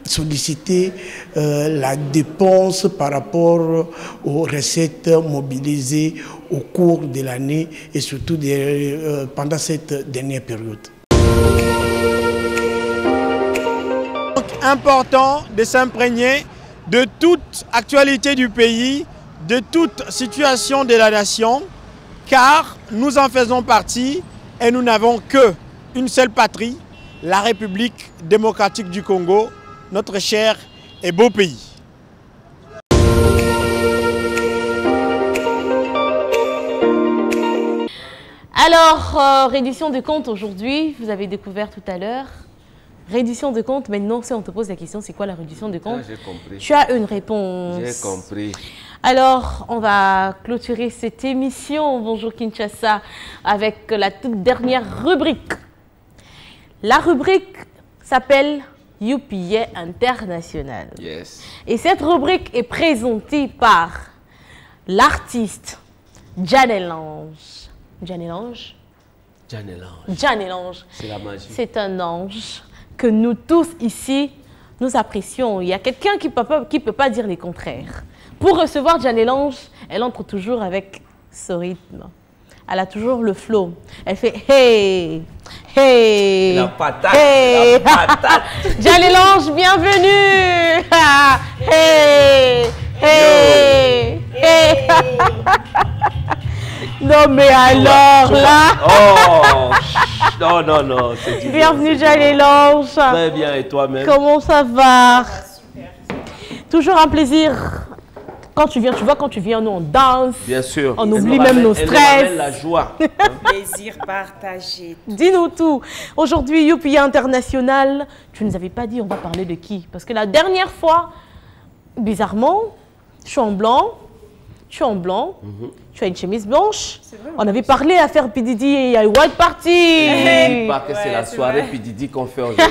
solliciter la dépense par rapport aux recettes mobilisées au cours de l'année et surtout pendant cette dernière période. Donc, important de s'imprégner de toute actualité du pays, de toute situation de la nation, car nous en faisons partie et nous n'avons qu'une seule patrie, la République démocratique du Congo, notre cher et beau pays. Alors, reddition de comptes aujourd'hui, vous avez découvert tout à l'heure. Reddition de comptes, maintenant, si on te pose la question, c'est quoi la reddition de comptes? J'ai compris. Tu as une réponse. J'ai compris. Alors, on va clôturer cette émission, Bonjour Kinshasa, avec la toute dernière rubrique. La rubrique s'appelle UPA International. Yes. Et cette rubrique est présentée par l'artiste Janelange. Janelange? Janelange. Janelange. C'est la magie. C'est un ange que nous tous ici, nous apprécions. Il y a quelqu'un qui ne peut pas dire le contraire. Pour recevoir Janelange, elle entre toujours avec ce rythme. Elle a toujours le flow. Elle fait hey, hey, la patate, hey. La patate. Janelange, bienvenue. Hey, hey, hey. Non mais alors là. Oh, non, non, non. Bienvenue Janelange. Très bien, et toi-même? Comment ça va? Super. Toujours un plaisir. Quand tu viens, tu vois, quand tu viens, nous on danse. Bien sûr. On oublie même nos stress. La joie. Plaisir partagé. Dis-nous tout. Aujourd'hui, UPA International, tu ne nous avais pas dit on va parler de qui? Parce que la dernière fois, bizarrement, je suis en blanc, tu as une chemise blanche. Vrai, on avait parlé à faire PDD et il y a une White Party. Je pas que c'est la soirée PDD qu'on fait aujourd'hui.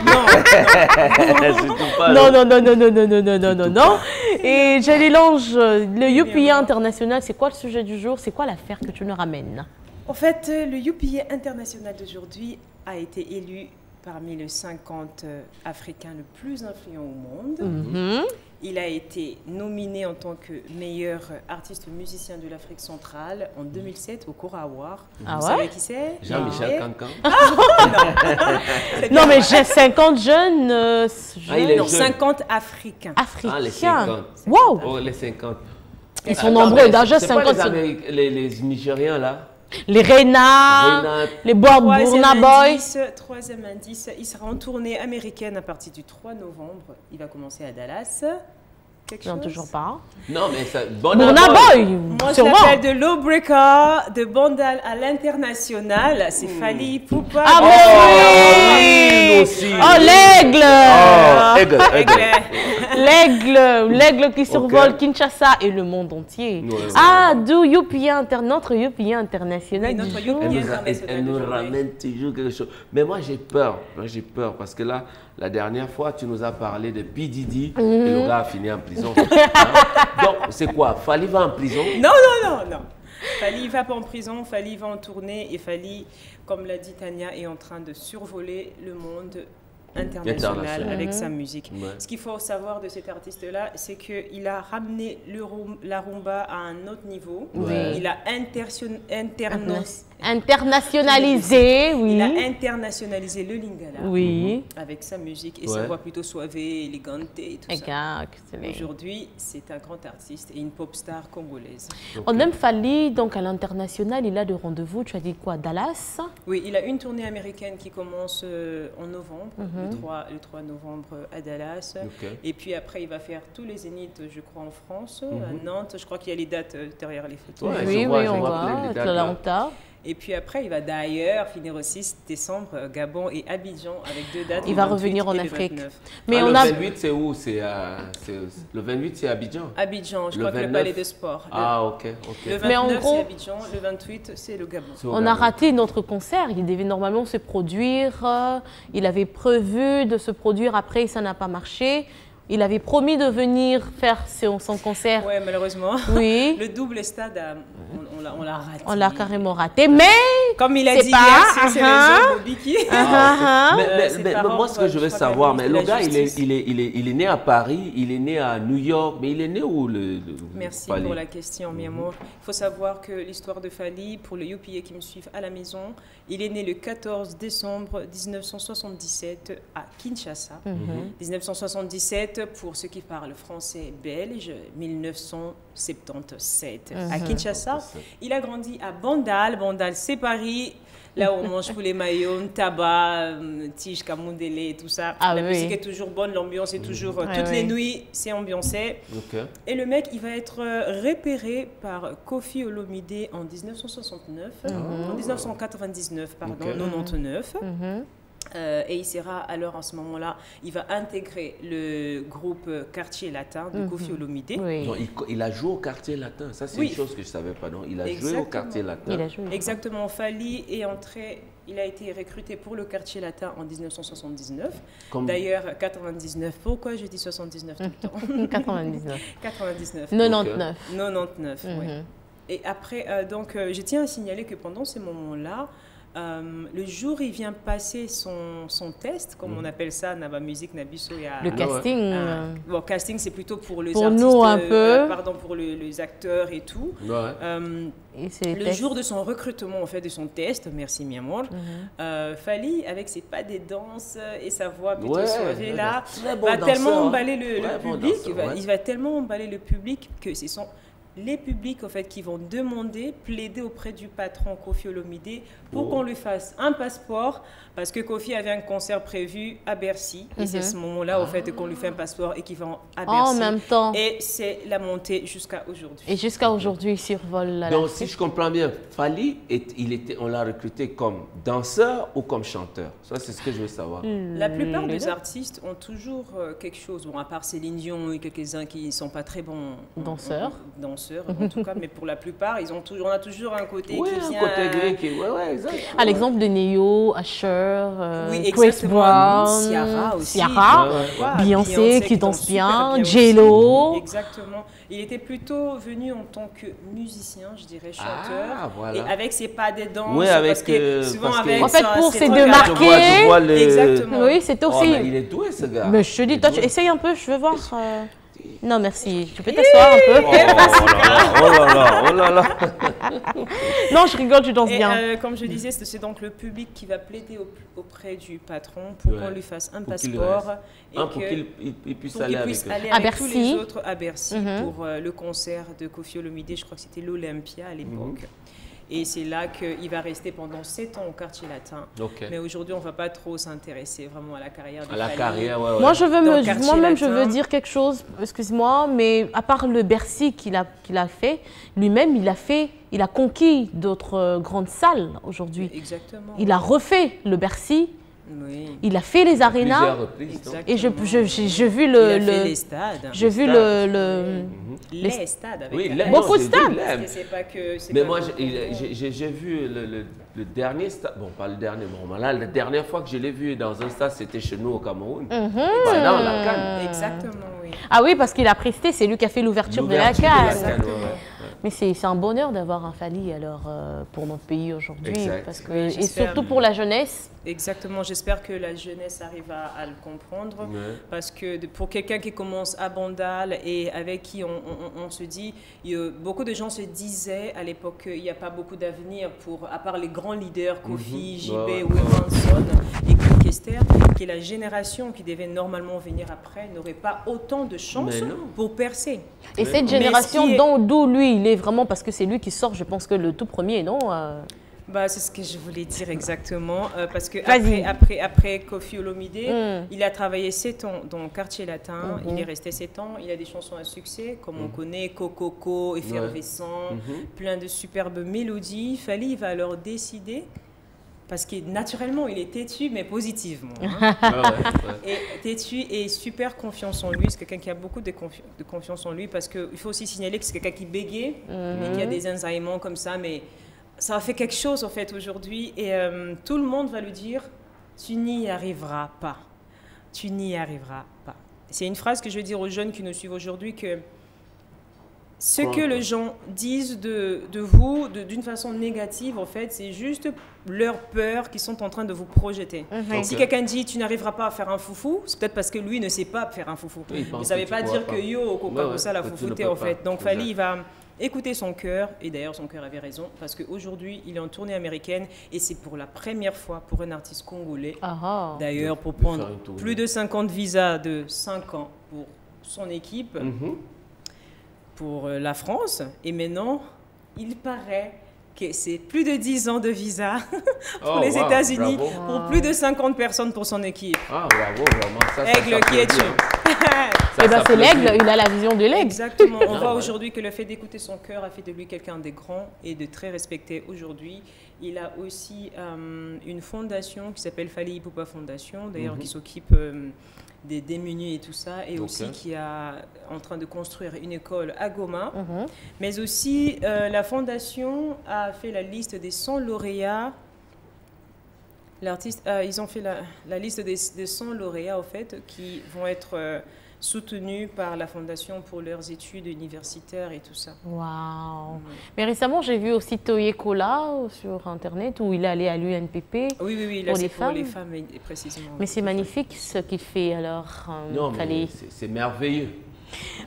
Non. Et Janelange, le UPA International, c'est quoi le sujet du jour? C'est quoi l'affaire que tu nous ramènes? En fait, le UPA International d'aujourd'hui a été élu parmi les 50 Africains le plus influents au monde. Il a été nominé en tant que meilleur artiste musicien de l'Afrique centrale en 2007 au Cora Award. Ah Vous savez qui c'est? Jean-Michel Cancan. Non, mais j'ai 50 jeunes. Non, 50 Africains. Ah, les 50. Wow. Oh, les 50. Ils sont nombreux, déjà 50. Les Nigériens, là? Les Reina, les Burna Boy. Troisième indice, il sera en tournée américaine à partir du 3 novembre. Il va commencer à Dallas. Non, toujours pas. Non, mais ça... Burna Boy. Moi, je l'appelle de Lawbreaker, de Bandal à l'international. C'est Fally Ipupa. Ah, oui, aussi. Oh, l'aigle. Aigle. L'aigle qui survole Kinshasa et le monde entier. D'où notre UPA International. Elle nous ramène toujours quelque chose. Mais moi, j'ai peur. Parce que là, la dernière fois, tu nous as parlé de P. Diddy et le gars a fini en prison. Donc, c'est quoi? Fally va en prison? Non. Fally va pas en prison, Fally va en tournée et Fally, comme l'a dit Tania, est en train de survoler le monde international avec sa musique. Ouais. Ce qu'il faut savoir de cet artiste-là, c'est qu'il a ramené la rumba à un autre niveau. Ouais. Il a Internationalisé, oui. Il a internationalisé le lingala. Oui. Avec sa musique et sa voix plutôt suavée, élégante et tout ça. Aujourd'hui, c'est un grand artiste et une pop star congolaise. On aime Fally, donc à l'international, il a de rendez-vous, tu as dit quoi, Dallas? Oui, il a une tournée américaine qui commence en novembre, le 3 novembre à Dallas. Et puis après, il va faire tous les zéniths, je crois, en France, à Nantes. Je crois qu'il y a les dates derrière les photos. Oui, on voit, Atlanta. Et puis après, il va d'ailleurs finir au 6 décembre, Gabon et Abidjan, avec 2 dates. Il va revenir en Afrique. Mais le 28, c'est où? Le 28, c'est Abidjan? Abidjan, je crois que le palais de sport. Ok. Le 29, c'est Abidjan. Le 28, c'est le Gabon. On a raté notre concert. Il devait normalement se produire. Il avait prévu de se produire. Après, ça n'a pas marché. Il avait promis de venir faire son concert. Oui, malheureusement. Oui. Le double stade, on l'a raté. On l'a carrément raté. Mais, comme il a dit hier sur ses réseaux, Bobby qui... Mais moi, ce que je veux savoir, mais le gars, il est né à Paris, il est né à New York, mais il est né où Merci pour la question, mi amour. Il faut savoir que l'histoire de Fally, pour le UPA qui me suivent à la maison, il est né le 14 décembre 1977 à Kinshasa. 1977, pour ceux qui parlent français belge, 1977 à Kinshasa. Il a grandi à Bandal. Bandal, c'est Paris. Là où on mange tous les maillots, tabac, tige, camundélé, tout ça. La musique est toujours bonne, l'ambiance est toujours... toutes les nuits, c'est ambiancé. Et le mec, il va être repéré par Koffi Olomidé en 1969, en 1999, pardon, 99. Et il sera alors, en ce moment-là, il va intégrer le groupe Quartier Latin de Koffi Olomidé. Non, il a joué au Quartier Latin, ça c'est une chose que je ne savais pas, non? Il a joué au Quartier Latin. Exactement, Fally est entré, il a été recruté pour le Quartier Latin en 1979. D'ailleurs, 99, pourquoi je dis 79 tout le temps? 99. 99. 99. 99, oui. Et après, donc, je tiens à signaler que pendant ces moments-là, le jour où il vient passer son test, comme on appelle ça, Naba Musique, Nabiso, le casting. Bon, casting, c'est plutôt pour les pour artistes, nous un peu. Pardon, pour les acteurs et tout. Le jour de son recrutement, en fait, de son test, merci mi amour, Fally, avec ses pas des danses et sa voix plutôt suavée là, va tellement emballer le public, il va tellement emballer le public que c'est les publics en fait, qui vont demander, plaider auprès du patron Koffi Olomidé pour qu'on lui fasse un passeport, parce que Koffi avait un concert prévu à Bercy, et c'est à ce moment-là au fait, qu'on lui fait un passeport et qu'il va à Bercy. En même temps. Et c'est la montée jusqu'à aujourd'hui. Et jusqu'à aujourd'hui, il survole la Donc, si je comprends bien, Fally, on l'a recruté comme danseur ou comme chanteur? Ça, c'est ce que je veux savoir. La plupart des artistes ont toujours quelque chose, bon, à part Céline Dion et quelques-uns qui ne sont pas très bons danseurs, en tout cas, mais pour la plupart, on a toujours un côté qui vient... exact. À l'exemple de Neo, Usher, Chris Brown, Ciara aussi. Beyoncé qui danse bien, J-Lo. Exactement. Il était plutôt venu en tant que musicien, je dirais, chanteur, et avec ses pas des danses, parce que souvent avec... En fait, pour se démarquer, exactement. Oui, c'est aussi... il est doué, ce gars. Mais je te dis, toi, essaye un peu, je veux voir... Non, merci. Tu peux t'asseoir un peu. Oh là là. Non, je rigole, tu danses bien. Comme je disais, c'est donc le public qui va plaider auprès du patron pour qu'on lui fasse un passeport et pour qu'il puisse aller avec tous les autres à Bercy pour le concert de Koffi Olomidé. Je crois que c'était l'Olympia à l'époque. Et c'est là qu'il va rester pendant 7 ans au Quartier Latin. Mais aujourd'hui, on ne va pas trop s'intéresser vraiment à la carrière de Fally. Moi, moi-même, je veux dire quelque chose, excuse-moi, mais à part le Bercy qu'il a fait, lui-même, il a conquis d'autres grandes salles aujourd'hui. Exactement. Il a refait le Bercy. Oui. Il a fait les arénas et j'ai vu les stades. J'ai vu les stades. Beaucoup de stades. Mais moi, j'ai vu le dernier stade. Bon, pas le dernier. Bon, là, la dernière fois que je l'ai vu dans un stade, c'était chez nous au Cameroun. Pendant la CAN. Exactement, oui. Ah oui, parce qu'il a presté. C'est lui qui a fait l'ouverture de la CAN. Mais c'est un bonheur d'avoir un Fally alors pour notre pays aujourd'hui, parce que Oui, et surtout pour la jeunesse. Exactement, j'espère que la jeunesse arrive à le comprendre, parce que pour quelqu'un qui commence à Bandal et avec qui on se dit, beaucoup de gens se disaient à l'époque qu'il n'y a pas beaucoup d'avenir à part les grands leaders, Kofi, JB, Wilmanson et Kester, que la génération qui devait normalement venir après n'aurait pas autant de chance pour percer. Et cette génération d'où lui, il est vraiment, parce que c'est lui qui sort, je pense que le tout premier, non Bah, c'est ce que je voulais dire exactement, parce que après Kofi Olomide, il a travaillé 7 ans dans le quartier latin, il est resté 7 ans, il a des chansons à succès, comme on connaît, Coco, Effervescent, plein de superbes mélodies. Fally, il va alors décider, parce que naturellement, il est têtu, mais positivement. Hein. Et têtu et super confiance en lui, c'est quelqu'un qui a beaucoup de confiance en lui, parce qu'il faut aussi signaler que c'est quelqu'un qui bégaye, et qui a des enzaillements comme ça, mais ça a fait quelque chose en fait aujourd'hui, et tout le monde va lui dire « tu n'y arriveras pas, tu n'y arriveras pas ». C'est une phrase que je veux dire aux jeunes qui nous suivent aujourd'hui, que ce que les gens disent de vous d'une façon négative, en fait, c'est juste leur peur qu'ils sont en train de vous projeter. Si quelqu'un dit « tu n'arriveras pas à faire un foufou », c'est peut-être parce que lui ne sait pas faire un foufou. Mais ça ne veut pas dire que yo, comme ça, la foufouté en fait. Donc Fally, il va écouter son cœur, et d'ailleurs son cœur avait raison, parce qu'aujourd'hui il est en tournée américaine, et c'est pour la première fois pour un artiste congolais, d'ailleurs pour prendre plus de 50 visas de 5 ans pour son équipe, pour la France, et maintenant il paraît que c'est plus de 10 ans de visa pour les États-Unis, pour plus de 50 personnes pour son équipe. Ah, bravo, vraiment. Ça, Aigle, qui es-tu? Eh ben c'est l'aigle, il a la vision de l'aigle. Exactement. On voit aujourd'hui que le fait d'écouter son cœur a fait de lui quelqu'un de grand et de très respecté aujourd'hui. Il a aussi une fondation qui s'appelle Fally Ipupa Fondation, d'ailleurs, qui s'occupe des démunis et tout ça, et aussi qui est en train de construire une école à Goma. Mais aussi, la fondation a fait la liste des 100 lauréats. L'artiste, ils ont fait la liste des 100 lauréats, en fait, qui vont être soutenus par la fondation pour leurs études universitaires et tout ça. Waouh! Mais récemment, j'ai vu aussi Toye Kola sur Internet, où il est allé à l'UNPP. Oui, là, c'est pour les femmes, précisément. Mais c'est magnifique ce qu'il fait, alors. Non, mais c'est merveilleux.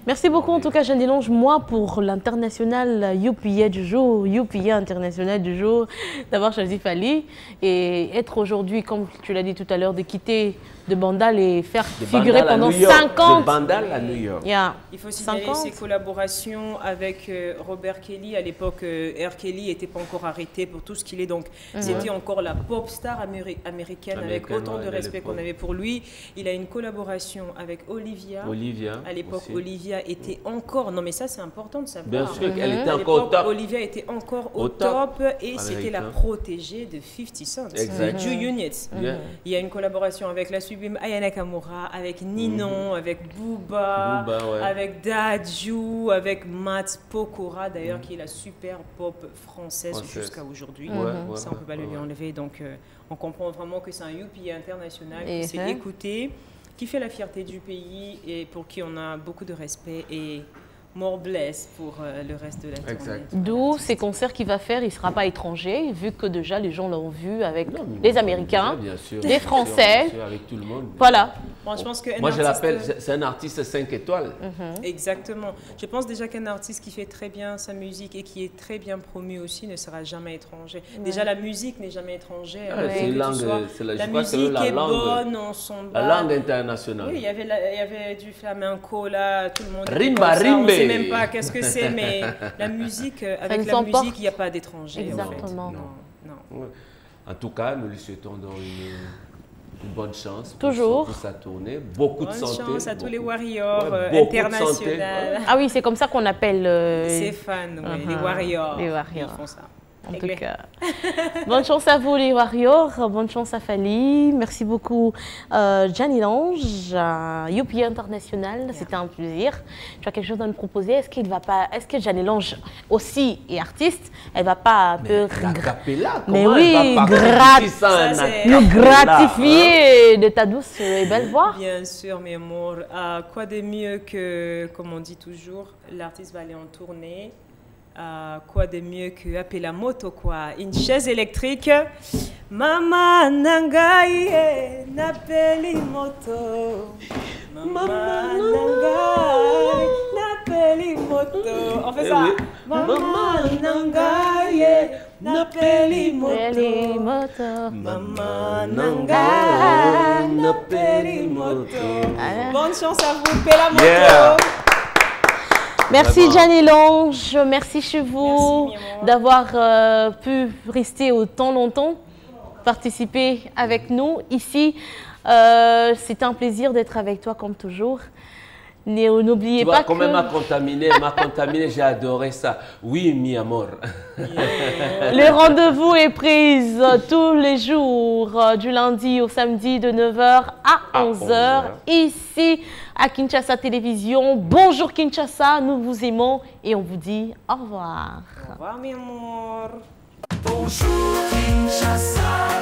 Merci beaucoup en tout cas Jeanne Delange, moi pour l'international Youpier du jour, Youpier international du jour, d'avoir choisi Fally et être aujourd'hui, comme tu l'as dit tout à l'heure, de quitter de Bandal et faire figurer pendant 50 de Bandal à New York. Il faut signaler ses collaborations avec Robert Kelly. À l'époque, R. Kelly n'était pas encore arrêté pour tout ce qu'il est, donc c'était encore la pop star américaine avec autant de respect qu'on avait pour lui. Il a une collaboration avec Olivia. À l'époque, Olivia était encore... Non mais ça c'est important de savoir. Bien sûr qu'elle était encore au top. Olivia était encore au top et c'était la protégée de 50 Cent. Joe Units. Il y a une collaboration avec la sublime Aya Nakamura, avec Ninon, avec Booba, avec Dadju, avec Matt Pokora d'ailleurs, qui est la super pop française jusqu'à aujourd'hui. Ça on ne peut pas lui enlever. Donc on comprend vraiment que c'est un youpi international qui s'est écouté, qui fait la fierté du pays et pour qui on a beaucoup de respect et more bless pour le reste de la tournée. D'où ces concerts qu'il va faire, il ne sera pas étranger, vu que déjà les gens l'ont vu avec les Américains, les Français, avec tout le monde. Voilà. Bon, je pense que moi, je l'appelle, c'est un artiste 5 étoiles. Exactement. Je pense déjà qu'un artiste qui fait très bien sa musique et qui est très bien promu aussi ne sera jamais étranger. Déjà, la musique n'est jamais étrangère. La musique est bonne, on s'en bat. La langue internationale. Oui, il y avait du flamenco là, tout le monde. Rimba, rimba. On ne sait même pas qu'est-ce que c'est, mais la musique, avec la musique, il n'y a pas d'étranger. Exactement. Non. En tout cas, nous lui souhaitons donc une bonne chance pour sa tournée. Beaucoup de santé. Bonne chance à tous les warriors internationaux. Ah oui, c'est comme ça qu'on appelle... Ces fans, les warriors. Les warriors. Ils font ça. En tout cas, bonne chance à vous les warriors, bonne chance à Fally. Merci beaucoup Jeanne Delange, Youpi International, c'était un plaisir. Tu as quelque chose à nous proposer? Est-ce que Jeanne Delange aussi est artiste? Elle va pas un peu... Mais oui, nous gratifier de ta douce et belle voix. Bien sûr, mes amours. Quoi de mieux que, comme on dit toujours, l'artiste va aller en tournée quoi de mieux que appeler la moto, quoi. Une chaise électrique. Mama nangai napeli moto. Mama nangai napeli moto. On fait ça. Mama nangai napeli moto. Mama nangai napeli moto. Bonne chance à vous, Pela moto. Yeah. Merci Gianni Longe, merci chez vous d'avoir pu rester autant longtemps, participer avec nous ici. C'est un plaisir d'être avec toi comme toujours. N'oubliez pas que... Quand m'a contaminé, j'ai adoré ça. Oui, mi amor. Le rendez-vous est pris tous les jours, du lundi au samedi de 9h à 11h, ici à Kinshasa Télévision. Bonjour Kinshasa, nous vous aimons et on vous dit au revoir. Au revoir, mi amor. Bonjour Kinshasa.